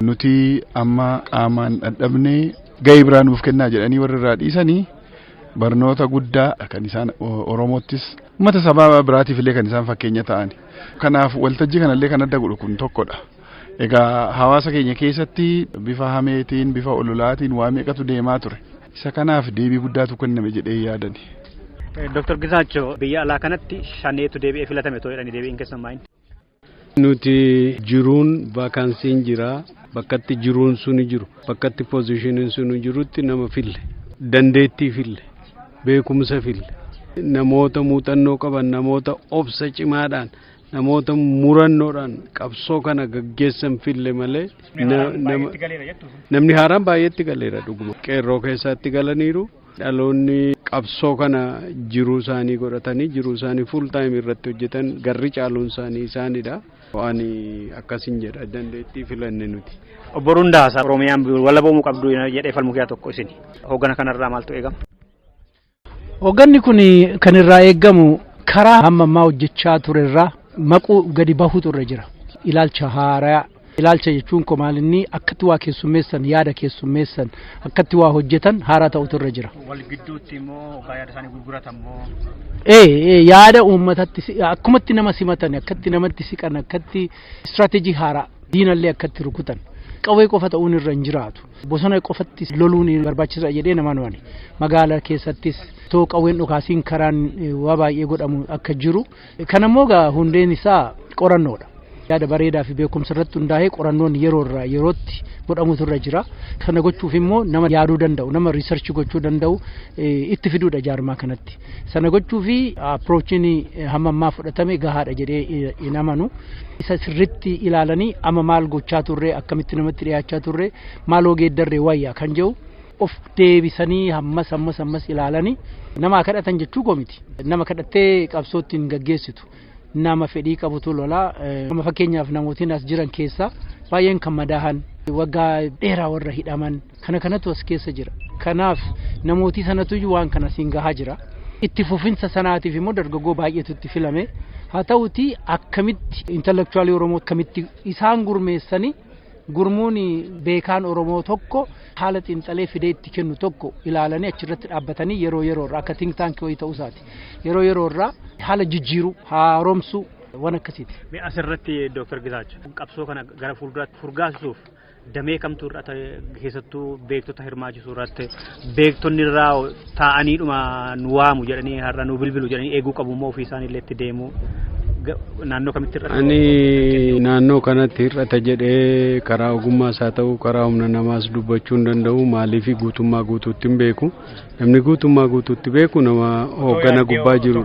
nuti amma qaamaan dadhabne gahee biraa nuuf kennaa jedhanii warri irraa dhiisanii barnoota guddaa kan isaan Oromoottis uummata sabaa biraatiif illee kan isaan fakkeenya ta'ani. Kanaaf waltajjii kanallee kan adda godhu kun tokkodha. Egaa hawaasa keenya keessatti bifa hameetiin bifa ololaatiin waa meeqatu deemaa ture. Isa kanaaf deebii guddaatu kenname jedhee yaadani. Dr. Gizaachoo biyya alaa kanatti shaneetu deebi'ee filatame too jedhanii deebiin keessan maayini? Nuti jiruun vaakaansiin jira bakkatti jiruun suni jiru bakkatti poozishiniin suni jirutti nama fille dandeettii fille beekumsa fille namoota muuxannoo qaban namoota obsa cimaadhaan namoota murannoodhaan qabsoo kana gaggeessan fille malee namni haaraan baay'eetti galeera dhuguma qeerroo keessatti galaniiru. Dhaloonni qabsoo kana jiruu isaanii godhatanii jiruu isaanii full time irratti hojjetan garri caaluun isaanii isaanidha. Waan akkasiin jedha dandeettii filanne nuti. Obbo Rundaasaa Oromiyaan walaboomuu qabdu jedhee falmukiyaa tokko isin hoggana kanarraa maaltu eegama? Hogganni kun kan irraa eegamu karaa hammammaa hojjechaa ture irraa maquu gadi bahuutu irra jira. Ilaalcha haaraa. Ilaalcha jechuun ko maalinni akkatti waa keessummeessan yaada keessummeessan akkatti waa hojjetan haaraa ta'utu irra jira. Wal gidduutti immoo yaada isaanii gurguratan moo? Yaada uummatatti akkumatti nama simatan akkatti namatti siqan akkatti istiraatejii haaraa diinallee akkatti rukutan qawwee qofa ta'uun irra hin jiraatu. Bosona qofatti loluun barbaachisaa jedhee namaan waani magaalaa keessattis too qawween dhukaasiin karaan waa baay'ee godhamu akka jiru kanammoo hundeen isaa qorannoodha. Yaada bareedaa fi beekumsa irratti hundaa'ee qorannoon yeroo irraa yerootti godhamutu irra jira. Kana gochuuf immoo nama yaaduu danda'u, nama riisarchii gochuu danda'u itti fiduudha jaarmaa kanatti. Sana gochuu fi approachiin hammammaa fudhatame gahaadha jedhee hin amanu. Isa sirriitti ilaalanii amma maal gochaa turre akkamitti namatti dhiyaachaa turre maaloo geeddarree wayyaa kan jedhu of deebisanii ammas ilaalanii nama kadhatan jechuu komiti. Nama kadhattee qabsootti hin gaggeessitu. Nama fedhii qabutu lolaa nama fakkeenyaaf namootiin as jiran keessa baay'een kan madaahan waggaa dheeraa warra hidhaman kanatu as keessa jira. Kanaaf namootii sanatu waan kana siin gahaa jira. Itti fufinsa sanaatiif immoo dargaggoo baay'eetu itti filame. Haa ta'uti akkamitti intellectuaalii Oromoo akkamitti isaan gurmeessanii gurmuun beekaan Oromoo tokko haala xiinxalee fidee itti kennu tokko ilaalanii achirratti dhaabbatanii yeroo irraa akka think tank wayii ta'uu isaati. Yeroo irraa haala jijjiiruu haaromsuu waan akkasiiti. Asirratti Dr. Gizaachoo qabsoo kana gara fuulduraatti furgaasuuf damee kamtu irratti keessattuu beektota hirmaachisuu irratti beektonni irraa taa'anii dhuma nu waamu jedhanii har'a nu bilbilu jedhanii eeguu qabu moo ofii isaanii illee itti deemu naannoo kamitti irratti? Ani naannoo kanatti hir'ata jedhee karaa ogummaas haa ta'u karaa humna namaas dubbachuu hin danda'u maaliif guutummaa guutuutti hin beeku. Namni guutummaa guutuutti beeku nama hooggana gubbaa jiru.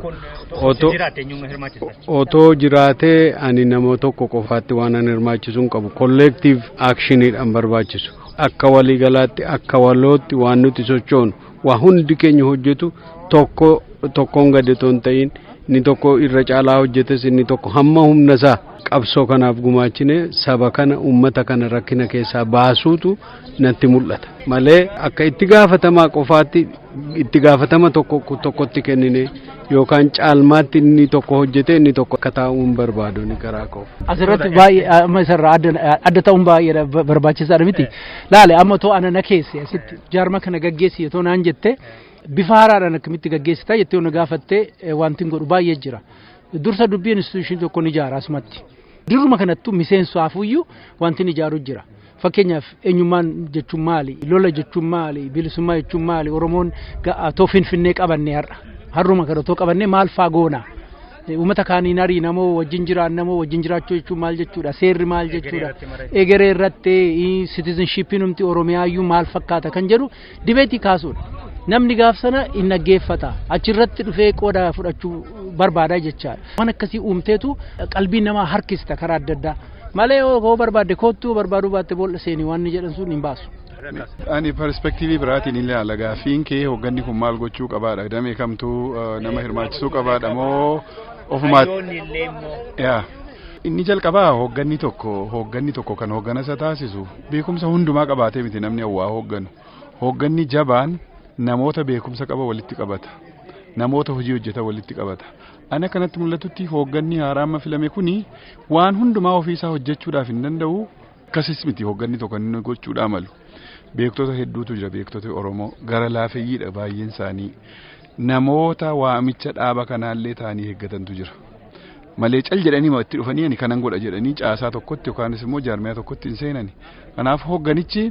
Otoo jiraatee ani nama tokko qofaatti waan an hirmaachisuun qabu collective actionidhaan barbaachisu. Akka waliigalaatti akka walootti waan nuti sochoonu waa hundi keenya hojjetu tokkoon gadi toon ta'in inni tokko irra caalaa hojjetes inni tokko hamma humna isaa qabsoo kanaaf gumaachine saba kana uummata kana rakkina keessaa baasuutu natti mul'ata malee akka itti gaafatamaa qofaatti itti gaafatama tokkotti kennine yookaan caalmaatti inni tokko hojjete inni tokko akka taa'uun barbaadu ni karaa koo. Asirratti baay'ee amma isarraa adda ta'uun baay'ee barbaachisaadha miti. Laale amma too ana na keesse asitti jaarma kana gaggeessi yoo naan jette bifa haaraadhaan akkamitti gaggeessita jettee ona gaafattee wanti godhu baay'ee jira. Dursa dubbii institution tokko ni ijaara asumatti. Dirruma kanattu miseensuufiyyuu wanti ni ijaaru jira. Fakkeenyaaf eenyummaan jechuun maali? Lola jechuun maali? Bilisummaa jechuun maali? Oromoon too Finfinnee qabannee har'uma kana too qabannee maal faa goona? Uummata kaaniin arii namoo wajjin jiraachuu jechuun maal jechuudha? Seerri maal jechuudha? Egeree irratti citizenshippiin humti Oromiyaayyuu maal fakkaata kan jedhu dibeetii kaasuudha. namni gaaf sana hin dhaggeeffata achirratti dhufee qooda fudhachuu barbaada jechaadha. Waan akkasii uumteetu qalbii namaa harkista karaa adda addaa malee yoo barbaadde kootu barbaaduu baatte boolla seenii waan jedhan sun hin baasu. Ani perspektiivii biraatiin illee alagaa fiinkee hoogganni kun maal gochuu qabaadha damee kamtuu nama hirmaachisuu qabaadha moo ofumaatti inni jalqabaa hoogganni tokko kan hooggana isa taasisu beekumsa hundumaa qabaatee miti namni hawaa hoogganu hoogganni jabaan namoota beekumsa qaba walitti qabata namoota hojii hojjeta walitti qabata ana kanatti mul'atutti hoogganni haaraama filame kuni waan hundumaa ofiisaa hojjechuudhaaf hin danda'u akkasis miti hoogganni tokko inni gochuudhaa malu beektota hedduutu jira beektota Oromoo gara laafeyyiidha baay'een isaanii namoota waamicha dhaaba kanaallee ta'anii eeggatantu jira malee cal jedhanii itti dhufanii ani kanan godha jedhanii caasaa tokkotti yookaanis immoo jaarmiyaa tokkotti hin seenani kanaaf hoogganichi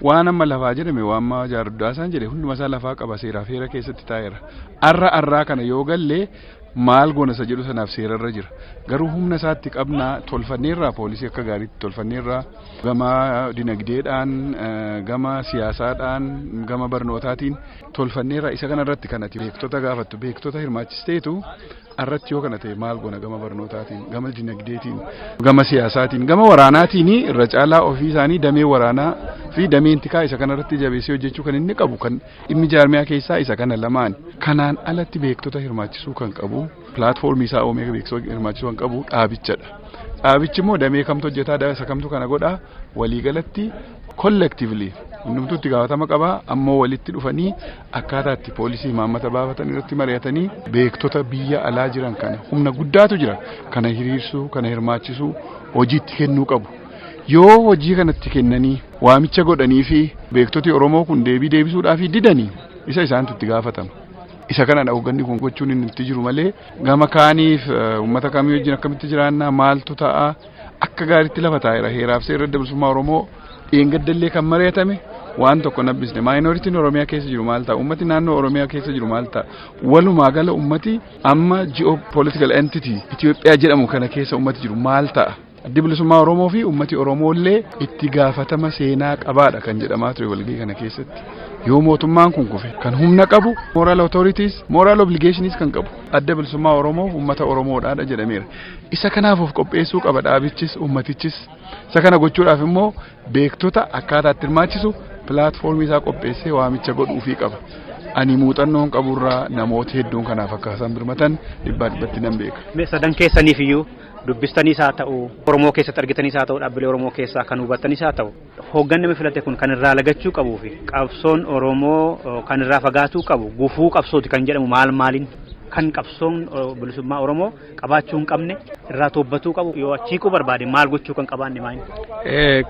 waan amma lafaa jedhame waan ma jaaruddaasaan jedhe hunduma isaa lafaa qaba seeraaf heera keessatti taa'eera arraa kana yoo galle maal goona isa jedhu sanaaf seerarra jira garuu humna isaatti qabnaa tolfanneerraa poolisii akka gaariitti tolfanneerraa gama dinagdeedhaan gama siyaasaadhaan gama barnootaatiin tolfanneerraa isa kanarratti kanati beektota gaafattu beektota hirmaachisteetu arratti yoo kana ta'e maal goona gama barnootaatiin gama dinagdeetiin gama siyaasaatiin gama waraanaatiin irra caalaa ofii isaanii damee waraanaa fi dameen tikaa isa kanarratti jabeessee hojjechuu kan inni qabu kan dhimmi jaarmiyaa keessaa isa kana lamaan kanaan alatti beektota hirmaachisuu kan qabu pilaatfoormii isaa oomee beektota hirmaachisuu kan qabu dhaabichadha dhaabichi immoo damee kamtu hojjetaa isa kamtu kana godhaa waliigalatti collectively hundumtuutti gaafatama qabaa ammoo walitti dhufanii akkaataatti poolisii maammata baafatan irratti mari'atanii beektota biyya alaa jiran kana humna guddaatu jira kana hiriirsuu kana hirmaachisuu hojiitti kennuu qabu yoo hojii kanatti kennanii waamicha godhanii fi beektoti Oromoo kun deebisuudhaaf didanii isa isaantu itti gaafatama isa kana hoogganni kun gochuun inni itti jiru malee gama kaaniif uummata kamii wajjin akkamitti jiraannaa maaltu ta'a akka gaariitti lafa taa'eera heeraaf seera bilisummaa Oromoo dheengaddallee kan mari'atame waan tokko nabbisne maayinooritiin Oromiyaa keessa jiru maal ta'a ummati naannoo Oromiyaa keessa jiru maal ta'a walumaa gala ummati amma geopolitical entity Itoophiyaa jedhamu kana keessa ummati jiru maal ta'a addi bilisummaa Oromoo fi ummati Oromoollee itti gaafatama seenaa qabaadha kan jedhamaa ture walgahii kana keessatti yoo mootummaan kun kufe kan humna qabu moral authorities moral obligations kan qabu adda bilisummaa Oromoo ummata Oromoodhaadha jedhameera isa kanaaf of qopheessuu qaba dhaabichis ummatichis isa kana gochuudhaaf immoo beektota akkaataatti hirmaachisu pilaatfoormii isaa qopheessee waamicha godhuufii qaba ani muuxannoon qaburraa namoota hedduun kanaaf akka isaan birmatan dhibbatti nan beeka. Sadan keessaniif iyyuu dubbistaniis haa ta'u Oromoo keessatti argitaniis haa ta'u dhaabbilee Oromoo keessaa kan hubattaniis haa ta'u hoogganni filate kun kan irraa lagachuu qabuu fi qabsoon Oromoo kan irraa fagaatuu qabu gufuu qabsooti kan jedhamu maaliin kan qabsoon bilisummaa Oromoo qabaachuu hin qabne irraa toobbatuu qabu yoo achiiquu barbaade maal gochuu kan qabaanne maali?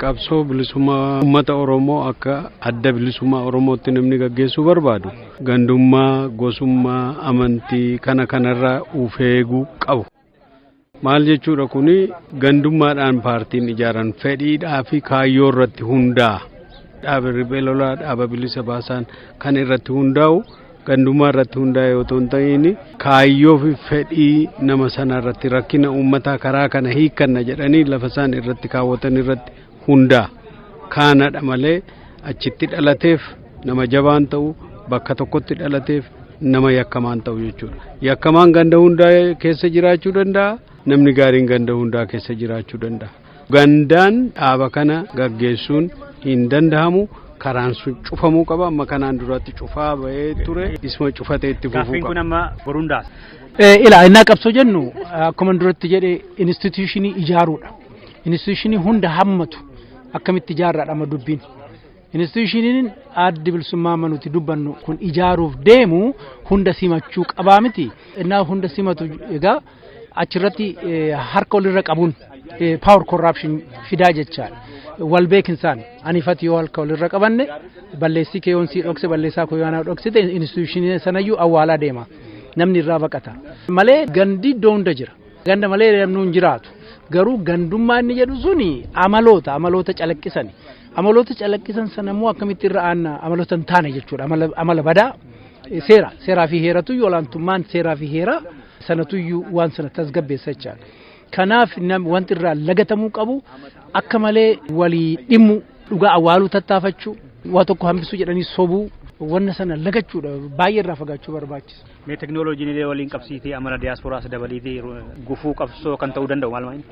Qabsoo bilisummaa uummata Oromoo akka adda bilisummaa Oromootti namni gaggeessuu barbaadu gandummaa gosummaa amantii kanarraa ufeeguu qabu. Maal jechuudha kuni gandummaadhaan paartiin ijaaran fedhiidhaa fi kaayyoo irratti hundaa'a. Dhaaba riphee lolaa dhaaba bilisa baasaan kan irratti hundaa'u gandummaa irratti hundaa'e yoo ta'in kaayyoo fi fedhii nama sana irratti rakkina uummataa karaa kana hiikanna jedhanii lafa isaan irratti kaawwatan irratti hundaa'a. Kaanadha malee achitti dhalateef nama jabaan ta'u bakka tokkotti dhalateef nama yakkamaan ta'u jechuudha. Yakkamaan ganda hundaa keessa jiraachuu danda'a. Namni gaariin ganda hundaa keessa jiraachuu danda'a. Gandaan dhaaba kana gaggeessuun hin danda'amu karaan sun cufamuu qaba amma kanaan duratti cufaa bahee ture isma cufatee itti fufuu qaba. Gaaffiin kun amma borundaas. Ilaa innaa qabsoo jennu akkuma duratti jedhe instituushinii ijaaruudha. Instituushinii hunda hammatu akkamitti ijaarraadha amma dubbiin. Instituushiniin addi bilisummaa manuti dubbannu kun ijaaruuf deemu hunda simachuu qabaa miti. Innaa hunda simatu egaa achirratti harka walirra qabuun power corruption fidaa jechaadha. Wal beekinsaan anifati yoo harka walirra qabanne balleessii kee yoon sii dhokse balleessaa koo yoo anaa dhoksite instituushinii sanayyuu awwaalaa deema. Namni irraa baqata. Malee gandi iddoo hunda jira. Ganda malee namni hin jiraatu. Garuu gandummaa inni jedhu suni amaloota calaqqisani. Amaloota calaqqisan sana immoo akkamitti irra aanna amaloota hin taane jechuudha. Amala badaa seeraa fi heeratu olaantummaan seeraa fi heera sanatuyyuu waan sana tasgabbeessa jechaadha. Kanaaf wanti irraa lagatamuu qabu akka malee walii dhimmu dhugaa awwaaluu tattaafachuu waa tokko hambisuu jedhanii sobuu wanna sana lagachuudha baay'ee irraa fagaachuu barbaachisa. Mee teknooloojiin illee waliin qabsiitee amala diyaasporaas dabaliitee gufuu qabsoo kan ta'uu danda'u maal maali?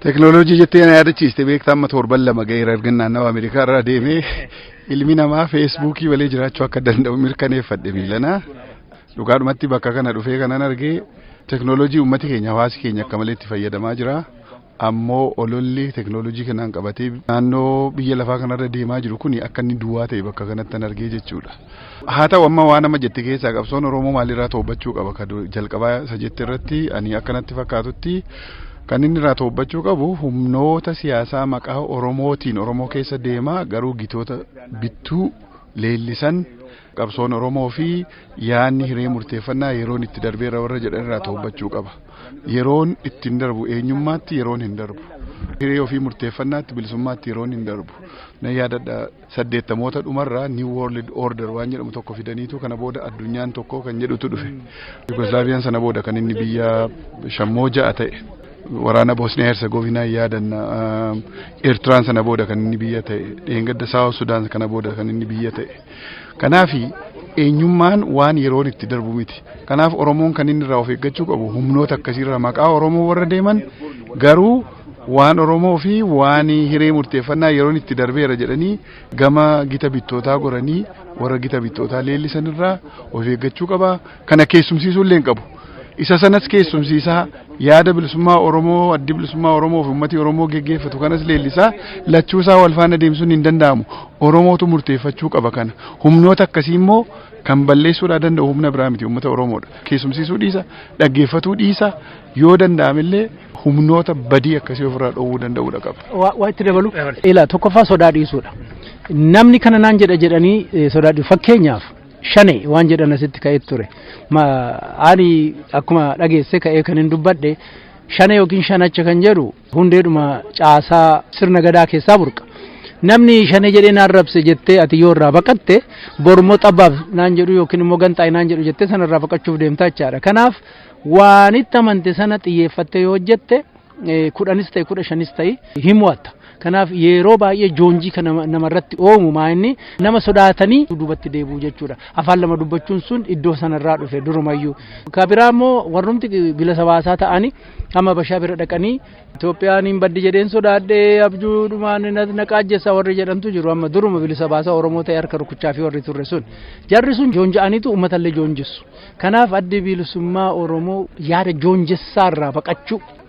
Teknooloojii jettee na yaadachiiste beektaa amma torban lama ga'eera erga naannawa Ameerikaa irraa deemee ilmi namaa feesbuukii malee jiraachuu akka danda'u mirkaneeffadhe miilanaa. Dhugaadhumatti bakka kana dhufee kanan argee teknooloojii uummati keenya hawaasi keenya akka malee itti fayyadamaa jira. Ammoo ololli teknooloojii kanaan qabatee naannoo biyya lafaa kanarra deemaa jiru kuni akka inni duwwaa ta'e bakka kanatti argee jechuudha. Haa ta'u amma waan amma jette keessaa qabsoon Oromoo maalirraa to'achuu qaba ka jalqabaa isa jette irratti ani akkanatti fakkaatutti kan inni irraa to'achuu qabu humnoota siyaasaa maqaa Oromootiin Oromoo keessa deemaa garuu gitoota bittuu leellisan qabsoon Oromoofi yaanni hiree murteeffannaa yeroon itti darbeera warra jedhan irraa to'achuu qaba. Yeroon ittiin darbu eenyummaatti yeroon hin darbu. Hiree ofii murteeffannaatti bilisummaatti yeroon hin darbu. Na yaadadha 80moota dhumarraa New World Order waan jedhamu tokko fidaniitu kana booda addunyaan tokko kan jedhutu dhufe. Yugoslaaviyaan sana booda kan inni biyya shammoo ja'a ta'e. Waraana Bosniyaa Herzegovinaa yaadanna Eertiraan sana booda kan inni biyya ta'e. Dheengadda Saawus Sudaan kana booda kan inni biyya ta'e. Kanaafi eenyummaan waan yeroon itti darbu miti. Kanaaf Oromoon kan inni irraa of eeggachuu qabu humnoota akkasiirraa maqaa Oromoo warra deeman garuu waan Oromoo fi waan hiree murteeffannaa yeroon itti darbeera jedhanii gama gita bittootaa goranii warra gita bittootaa leellisan irraa of eeggachuu qaba. Kana keessumsiisuu illee qabu. Isa sanas keessumsiisaa yaada bilisummaa Oromoo addi bilisummaa Oromoo fi uummati Oromoo geggeeffatu kanas leellisaa lachuusaa wal faana deemsuun hin danda'amu. Oromootu murteeffachuu qaba kana. Humnoota akkasii immoo kan balleessuudhaa danda'u humna biraa miti uummata Oromoodha. Keessumsiisuu dhiisa, dhaggeeffatuu dhiisa, yoo danda'amillee humnoota badii akkasii ofirraa dhoowwuu danda'uudha qaba. Waa itti dabalu ila tokkoffaa sodaa dhiisuudha. Namni kana naan jedhanii sodaa dhiisu fakkeenyaaf shane waan jedhan asitti ka'ee ture. Ani akkuma dhageesse ka'ee kan hin dubbadhe shane yookiin shanacha kan jedhu hundeedhuma caasaa sirna gadaa keessaa burqa. Namni shane jedhee naan rabse jettee ati yoo irraa baqatte bormoo xabbaaf naan jedhu yookiin immoo ganxaa'e naan jedhu jettee sana irraa baqachuuf deemtaa jechaadha. Kanaaf waan itti amante sana xiyyeeffattee yoo hojjette 10 ta'e 15 ta'e himuwatta. Kanaaf yeroo baay'ee joonjii kan namarratti oomu maa'inni nama sodaatanii duubatti deebi'u jechuudha. Afaan lama dubbachuun sun iddoo sanarraa dhufe durumayyuu. Kabiraa immoo warrumti bilisa baasaa ta'anii amma bashaa bira dhaqanii Itoophiyaan hin baddi jedheen sodaadhee abjuudhumaan naqaajjessa warri jedhantu jiru. Amma duruma bilisa baasaa Oromoo ta'e harka rukuchaa fi warri turre sun. Jarri sun joonja'aniitu uummatallee joonjessu. Kanaaf addi bilisummaa Oromoo yaada joonjessaarraa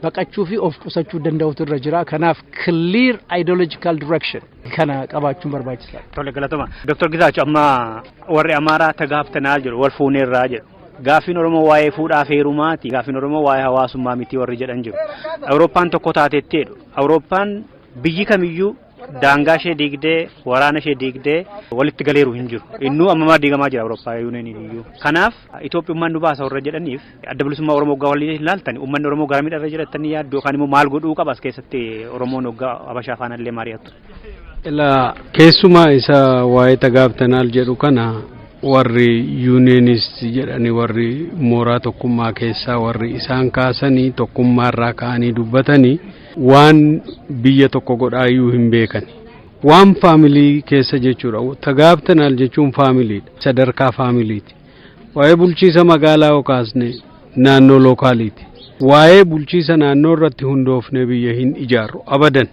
baqachuu fi of qusachuu danda'utu irra jira. Kanaaf clear ideological direction kana qabaachuun barbaachisaadha. Tole galatoma. Dr. Gizaachuu amma warri Amaaraa tagaaftanaa jiru wal fuuneerraa jedhu. Gaaffiin Oromoo waa'ee fuudhaa fi heerumaati. Gaaffiin Oromoo waa'ee hawaasummaa miti warri jedhan jiru. Awurooppaan tokko taatetteedha. Awurooppaan biyyi kamiyyuu daangaa ishee diigdee waraana ishee diigdee walitti galeeru hin jiru. Innuu ammamaa diigamaa jira Awurooppaa yuuniyyuu. Kanaaf Itoophiyummaan nu baasa warra jedhaniif adda bilisummaa Oromoo waggaa waliin ilaaltani uummanni Oromoo gara miidhaa jiraatanii yaaddu yookaan immoo maal godhuu qaba as keessatti Oromoon waggaa Habashaa faana illee mari'attu. Ilaa keessumaa isa waa'ee tagaaftanaal jedhu kana warri unionist jedhani warri mooraa tokkummaa keessaa warri isaan kaasanii tokkummaarraa ka'anii dubbatanii waan biyya tokko godhaayyuu hin beekani. Waan faamilii keessa jechuudha. Tagaaftanaal jechuun faamiliidha. Sadarkaa faamiliiti. Waa'ee bulchiisa magaalaa yookaasne naannoo lookaaliiti. Waa'ee bulchiisa naannoo irratti hundoofne biyya hin ijaaru abadan.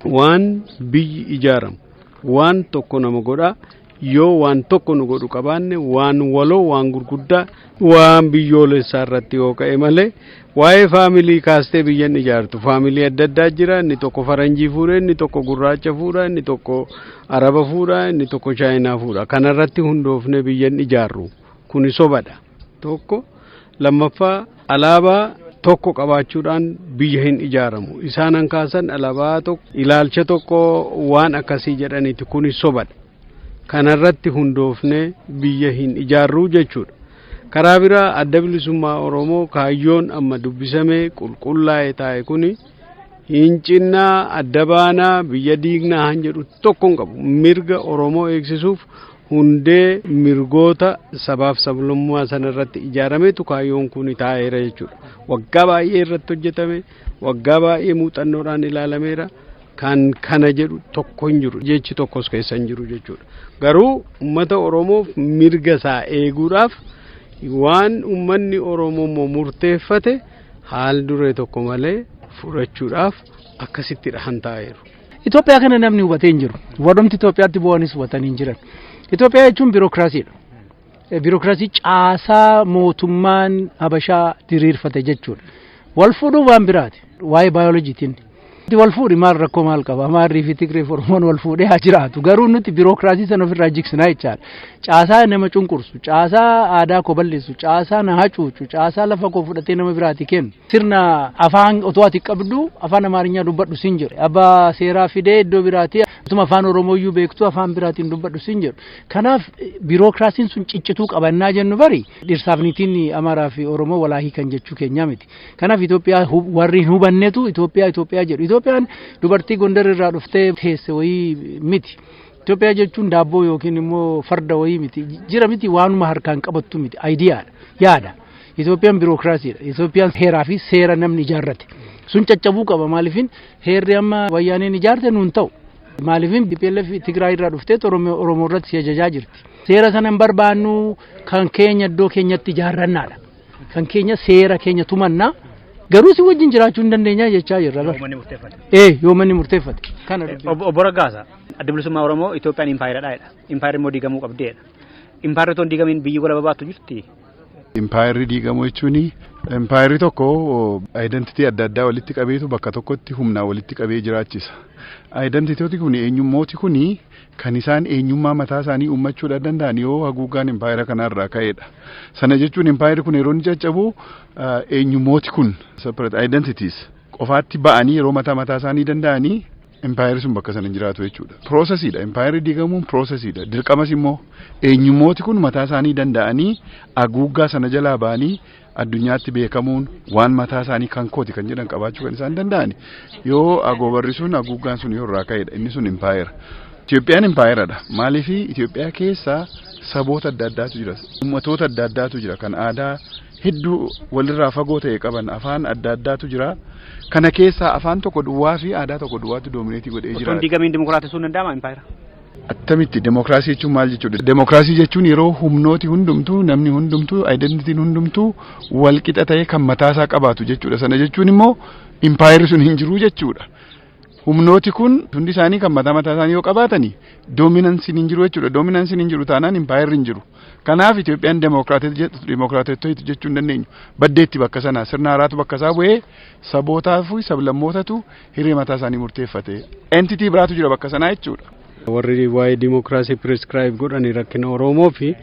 Waan biyyi ijaaramu waan tokko nama godhaa yoo waan tokko nu godhu qabaanne waan waloo waan gurguddaa waan biyyoolessaa irratti yoo ka'e malee waa'ee faamilii kaastee biyyan ijaartu faamilii adda addaa jira. Inni tokko faranjii fuudha, inni tokko gurraacha fuudha, inni tokko araba fuudha, inni tokko chaayinaa fuudha. Kana irratti hundoofne biyyan ijaarru kuni sobadha. Tokko lammaffaa alaabaa tokko qabaachuudhaan biyya hin ijaaramu. Isaanan kaasan alaabaa tokko ilaalcha tokko waan akkasii jedhaniiti kuni sobadha. Kanarratti hundoofne biyya hin ijaarru jechuudha. Karaa biraa adda bilisummaa Oromoo kaayyoon amma dubbisamee qulqullaa'ee taa'e kuni hin cinnaa adda baanaa biyya diignaa han jedhu tokko hin qabu. Mirga Oromoo eegsisuuf hundee mirgoota sabaaf sablammummaa sanarratti ijaarameetu kaayyoon kun taa'eera jechuudha. Waggaa baay'ee irratti hojjetame, waggaa baay'ee muuxannoodhaan ilaalameera. kan kana jedhu tokko hin jiru jechi tokkos keessa hin jiru jechuudha. Garuu uummata Oromoof mirga isaa eeguudhaaf waan uummanni Oromoo murteeffate haal duree tokko malee fudhachuudhaaf akkasitti dhahan taa'eeru. Itoophiyaa kana namni hubatee hin jiru. Warrumti Itoophiyaatti bu'anis hubatanii hin jiran. Itoophiyaa jechuun birookiraasiidha. Birookiraasii caasaa mootummaan Habashaa diriirfate jechuudha. Wal fuudhuu waan biraati. Waa'ee baayoloojiitiin. Wal fuudhi maal rakkoo maal qaba? Amaarrii fi Tigree fi Oromoon wal fuudhee haa jiraatu. Garuu nuti birookiraasii sana ofirraa jigsinaa jechaadha. Caasaa nama cunqursu, caasaa aadaa koo balleessu, caasaa na hacuucu, caasaa lafa koo fudhatee nama biraati kennu. Sirna afaan otoo ati qabdu afaan Amaarinyaa dubbadhu siin jedhu. Abbaa seeraa fidee iddoo biraati utuma afaan Oromooyyuu beektu afaan biraatiin dubbadhu siin jedhu. Kanaaf birookiraasiin sun ciccituu qabannaa jennu bari dhirsaaf niitiin Amaaraa fi Oromoo walaahii kan jechuu keenyaa miti. Kanaaf Itoophiyaa warri hubannetu Itoophiyaa jedhu. Itoophiyaan dubartii Gondar irraa dhuftee teesse wayii miti. Itoophiyaa jechuun daabboo yookiin immoo farda wayii miti. Jira miti waanuma harkaan qabattu miti. Ayidiyaadha. Yaada. Itoophiyaan birookiraasiidha. Itoophiyaan heeraa fi seera namni ijaarrate. Sun caccabuu qaba. Maaliifin heerri amma wayyaaneen ijaarte nuun ta'u. Maaliifin BPLF Tigraay irraa dhuftee Oromoo irratti si ajajaa jirti. Seera sana hin barbaannu kan keenya iddoo keenyatti ijaarrannaadha. Kan keenya seera keenya tumannaa. Garuu si wajjin jiraachuu hin dandeenya jechaa jirra. Yoo manni murteeffate. Kana Obbo Raggaasa adda bilisummaa Oromoo Itoophiyaan impaayiradha. Impaayirri immoo diigamuu qabdeedha. Impaayirri toon diigamiin biyyi gola babaattu jirti. Impaayirri diigamuu jechuun impaayirri tokko identitii adda addaa walitti qabeetu bakka tokkotti humnaa walitti qabee jiraachisa. Identitooti kun eenyummooti kuni kan isaan eenyummaa mataa isaanii uummachuudha danda'an yoo haguugaan impaayira kanarraa ka'edha. Sana jechuun impaayirri kun yeroo inni caccabu eenyummooti kun separate identities qofaatti ba'anii yeroo mataa isaanii danda'anii impaayirri sun bakka sana jiraatu jechuudha. Proosesiidha. Impaayirri diigamuun proosesiidha. Dirqamas immoo eenyummooti kun mataa isaanii danda'anii haguugaa sana jalaa ba'anii addunyaatti beekamuun waan mataa isaanii kan kooti kan jedhan qabaachuu kan isaan danda'ani. Yoo agoobarri sun haguugaan sun yoo irraa ka'edha. Inni sun impaayira. Itoophiyaan impaayiradha. Maaliif Itoophiyaa keessa saboota adda addaatu jira. Ummatoota adda addaatu jira. Kan aadaa hedduu walirraa fagoo ta'e qaban afaan adda addaatu jira. Kana keessa afaan tokko duwwaa fi aadaa tokko duwwaatu doomineetii godhee jira. Otoo diigamiin dimokiraatessuun danda'ama impaayira. Attamitti dimokiraasii jechuun maal jechuudha? Dimokiraasii jechuun yeroo humnooti hundumtuu namni hundumtuu identitiin hundumtuu wal qixa ta'e kan mataasaa qabaatu jechuudha. Sana jechuun immoo impaayirri sun hin jiru jechuudha. Humnooti kun hundi isaanii kan mataa isaanii yoo qabaatanii doominansiin hin jiru jechuudha. Doominansiin hin jiru taanaan impaayirri hin jiru. Kanaaf Itoophiyaan dimokiraatota jechuu hin dandeenyu. Baddeetti bakka sana sirna haaraatu bakka isaa bu'ee sabootaa fi sablammootatu hiree mataa isaanii murteeffate. Entitii biraatu jira bakka sanaa jechuudha. Warri waa'ee dimokiraasii prescribe godhanii rakkina Oromoo fi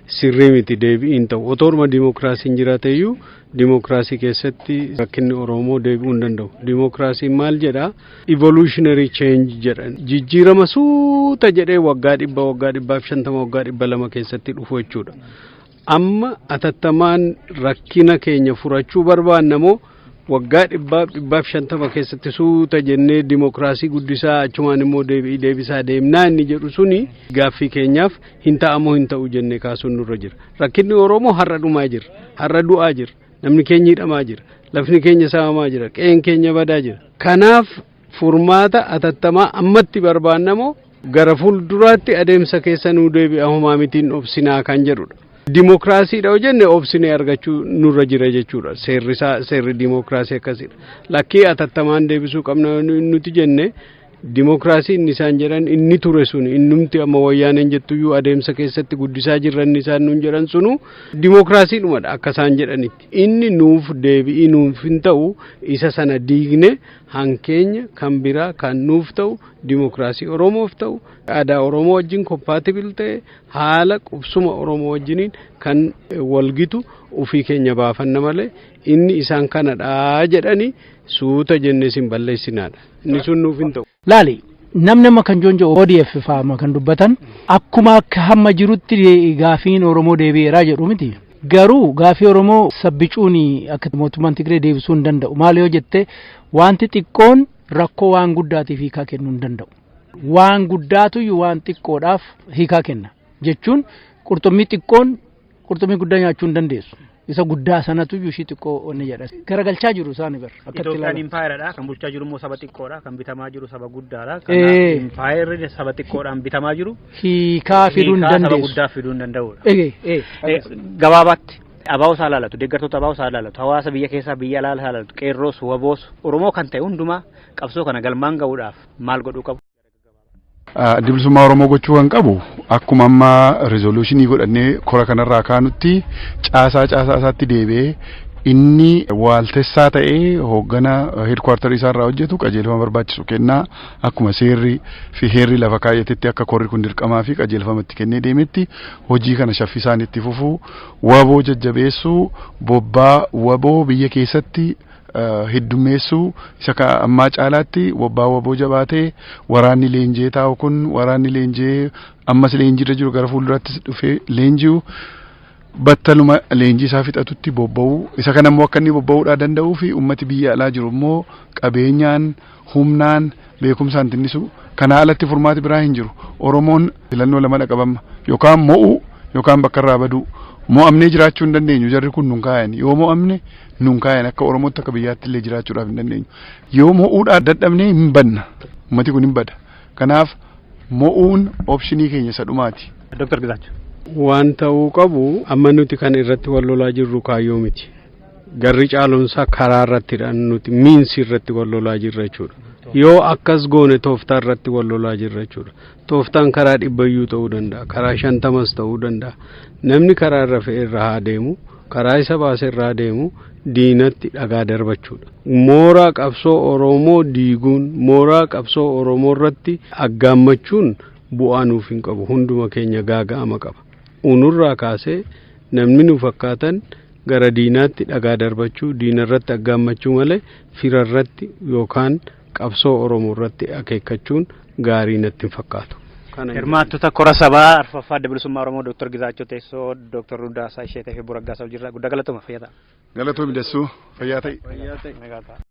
sirrii miti deebi'iin ta'u. Otooruma dimokiraasiin jiraateyyuu dimokiraasii keessatti rakkinni Oromoo deebi'uu hin danda'u. Dimokiraasiin maal jedhaa? Evolutionary change jedhan. Jijjiirama suuta jedhee waggaa 150 waggaa 200 keessatti dhufu jechuudha. Amma atattamaan rakkina keenya furachuu barbaannamoo waggaa 150 keessatti suuta jennee dimokiraasii guddisaa achumaan immoo deebisaa deemnaa inni jedhu suni gaaffii keenyaaf hin ta'amoo hin ta'u jennee kaasuun nurra jira. Rakkinni Oromoo har'a dhumaa jira. Har'a du'aa jira. Namni keenya hidhamaa jira. Lafni keenya saamamaa jira. Qe'een keenya badaa jira. Kanaaf furmaata atattamaa ammatti barbaannamoo gara fuulduraatti adeemsa keessa nuu deebi'a homaa mitiin obsinaa kan jedhudha. Dimokiraasiidha hojjenne obsinee argachuu nurra jira jechuudha. Seerri dimokiraasii akkasidha. Lakkii atattamaan deebisuu qabna nuti jenne dimokiraasiin isaan jedhan inni ture sun innumti amma wayyaaneen jettuyyuu adeemsa keessatti guddisaa jirran isaan nuun jedhan sunu dimokiraasiidhumadha akka isaan jedhanitti. Inni nuuf deebi'ii nuuf hin ta'u isa sana diigne hankeenya kan biraa kan nuuf ta'u dimokiraasii Oromoof ta'u aadaa Oromoo wajjin compatible ta'e haala qubsuma Oromoo wajjiniin kan walgitu ofii keenya baafanna malee inni isaan kanadha jedhani suuta jennee sin balleessinaadha. Inni sun nuuf hin ta'u. Laali namni amma kan joonjo ODF faama kan dubbatan akkuma akka hamma jirutti gaafiin Oromoo deebi'eeraa jedhu miti. Garuu gaafii Oromoo sabbicuun akka mootummaan Tigree deebisuu hin danda'u. Maal yoo jette wanti xiqqoon rakkoo waan guddaatiif hiikaa kennuu hin danda'u. Waan guddaatu waan xiqqoodhaaf hiikaa kenna. Jechuun qurxummii xiqqoon qurxummii guddaa nyaachuu hin dandeessu. isa guddaa sanatu yuushii xiqqoo onni jedha garagalchaa jiru isaani bar Itoophiyaan impaayiraadha kan bulchaa jiru immoo saba xiqqoodha kan bitamaa jiru saba guddaadha kan impaayirri saba xiqqoodhaan bitamaa jiru hiikaa fiduun dandeessu saba guddaa fiduun danda'udha gabaabatti Abaawo saalaalatu deeggartoota abaawo saalaalatu hawaasa biyya keessaa biyya alaa saalaalatu qeerroos waboos Oromoo kan ta'e hundumaa qabsoo kana galmaan ga'uudhaaf maal godhuu qabu bilisummaa Oromoo gochuu kan qabu akkuma amma resolutionii godhannee kora kanarraa kaanutti caasaa isaatti deebi'ee inni waaltessaa ta'ee hooggana headquarter isaarraa hojjetu qajeelfama barbaachisu kennaa akkuma seerri fi heerri lafa kaayyatetti akka korri kun dirqamaa fi qajeelfamatti kennee deemetti hojii kana shaffisaan itti fufuu waboo jajjabeessuu bobbaa waboo biyya keessatti heddummeessuu isa ammaa caalaatti bobbaa waboo jabaatee waraanni leenjee taa'u kun waraanni leenjee ammas leenjiirra jiru gara fuulduraatti dhufee leenji'u battaluma leenjii isaa fixatutti bobba'uu isa kana immoo akka inni bobba'uudhaa danda'uu fi ummati biyya alaa jiru immoo qabeenyaan humnaan beekumsaan tinnisu kana alatti furmaati biraa hin jiru Oromoon filannoo lamadha qabama yookaan mo'uu yookaan bakka irraa baduu mo'amnee jiraachuu hin dandeenyu jarri kun nun kaayan yoo mo'amne nun kaayan akka Oromootti akka biyyaatti illee jiraachuudhaaf hin dandeenyu yoo mo'uudhaa dadhabnee hin badna ummati kun hin bada kanaaf mo'uun optionii keenya isa dhumaati. Dr. Gizaachuu waan ta'uu qabu amma nuti kan irratti wal lolaa jirru kaayyoo miti garri caalumsaa karaa irrattidha nuti miinsi irratti wal lolaa jirra jechuudha yoo akkas goone tooftaa irratti wal lolaa jirra jechuudha tooftaan karaa 100 ta'uu danda'a karaa 50 ta'uu danda'a namni karaa irra fe'e irra haa deemu karaa isa baase irra deemu diinatti dhagaa darbachuudha mooraa qabsoo Oromoo diiguun mooraa qabsoo Oromoo irratti aggaammachuun bu'aa nuuf hin qabu hunduma keenya gaaga'ama qaba unurraa kaasee namni nu fakkaatan gara diinaatti dhagaa darbachuu diinarratti aggaammachuu malee firarratti yookaan qabsoo Oromoo irratti akeekkachuun gaarii natti hin fakkaatu. Hirmaattota kora sabaa arfaffaa bilisummaa Oromoo Dr. Gizaachoo Teessoo Dr. Rudaasaa Isheetee fi Buraggaasaa jirra guddaa galatoomaa fayyaa ta'aa. Galatoomi Dessuu fayyaa ta'e.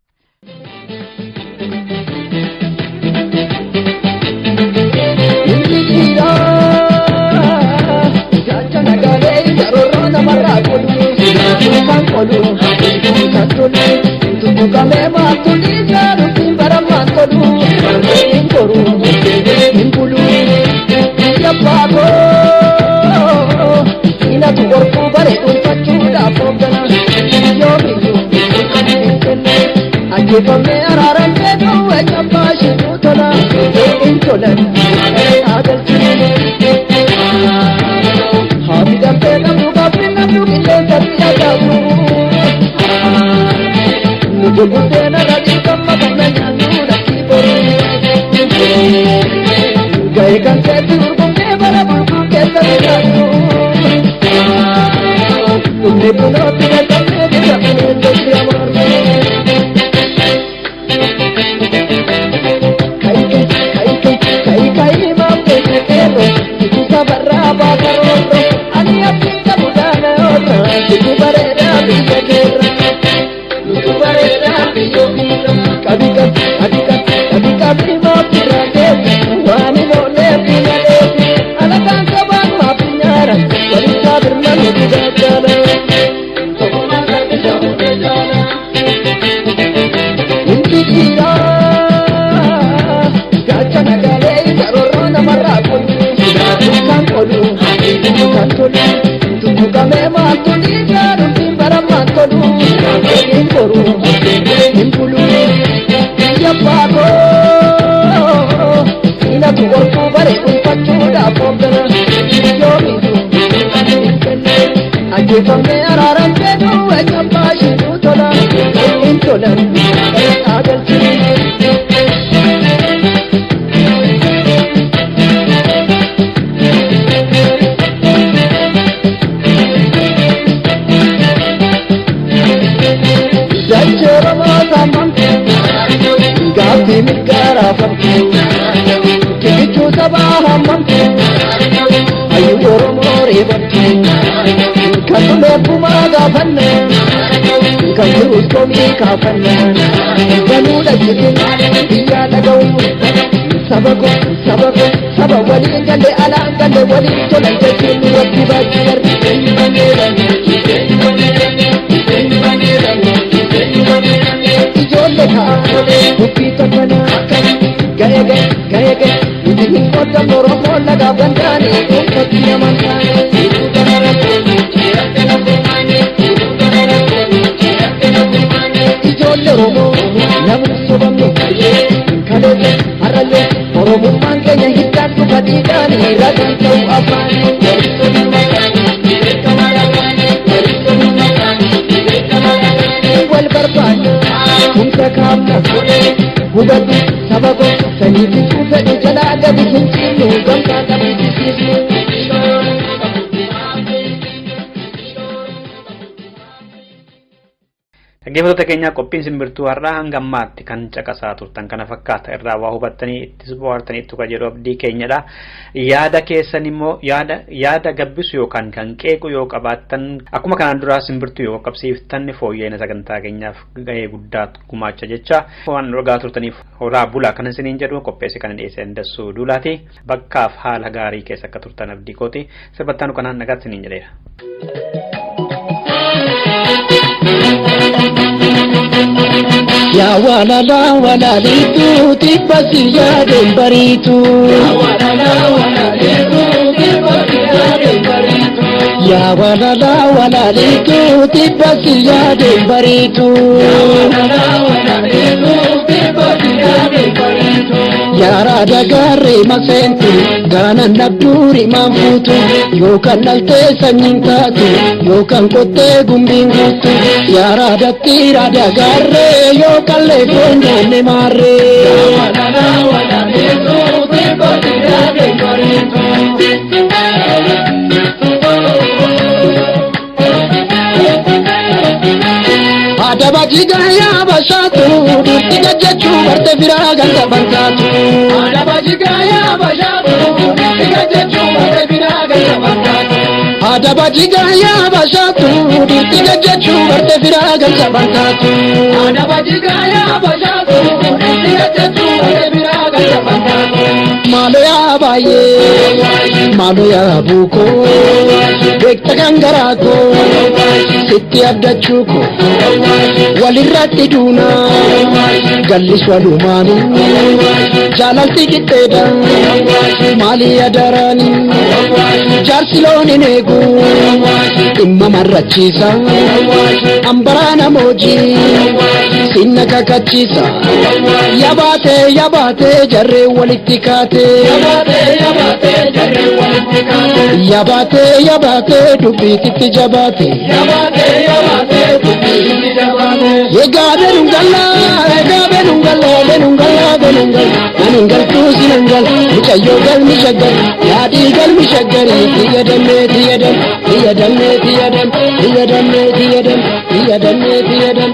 Saba wali ngale ala ngale wali tolan jechuun wati bachi warri taane uffati naman taane iddoo kanarratti jeeratti na furmaane iddoo kanarratti jeeratti na furmaane ijoollee Oromoo namni sobamne kaleessa har'allee Oromummaan keenya hiddaan dhufa dhiigaan ragaan ta'u afaan walitti makaanii beekamaa lafaan walitti makaanii beekamaa lafaan wal barbaanne humna kaamna godhee hubadhu saba koo sanii fixuu fedhe jalaa gadi hin ciifnu gamtaa taphisiisnu. Dhaggeeffattoota keenya qophiin simbirtuu har'aa hanga ammaatti kan caqasaa turtan kana fakkaata irraa waa hubattanii itti bohaartanii itti jedhu abdii keenyadha. Yaada keessan immoo yaada gabbisu yookaan kan qeequ yoo qabaattan akkuma kanaan duraa simbirtuu yoo qabsiiftan fooyya'ina sagantaa keenyaaf gahee guddaa gumaacha jecha waan rogaa turtaniif horaa bulaa kan isiniin jedhu qopheesse kan dhiyeessan dassuu duulaati bakkaaf haala gaarii keessa akka turtan abdii kooti sirbattaan kanaan nagaatti isiniin jedheera. Ya walala walalitu tipasi ya dembaritu Ya walala walalitu tipasi ya dembaritu Ya walala walalitu tipasi ya dembaritu Ya walala walalitu tipasi ya dembaritu Ya rada garre masentu gana nabduri mamfutu yokan nalte sanyintatu yokan kote gumbingutu Ya rada tira da garre yokan le konyane marre Ya walala walalitu tipasi ya dembaritu Ada bajiga ya basatu tiga jacu barte viragan tabantatu Ada bajiga ya basatu tiga jacu barte viragan tabantatu Ada bajiga ya basatu tiga jacu barte viragan tabantatu Ada bajiga ya basatu tiga jacu barte viragan tabantatu Malo ya baye malo ya buko bekta gangarako sitti abdachuko walirratti duuna gallis walumaani jaalalti qixxeedha maalii adaraani jaarsi looniin eegu dhimma marrachiisa ambaraana moojii sinna kakachiisa yabaatee jarree walitti kaatee yabaatee dubbiititti jabaatee Egabe nungala Aningal tu sinangal Mucayo gal mishagar Yadi gal mishagari Tiyadam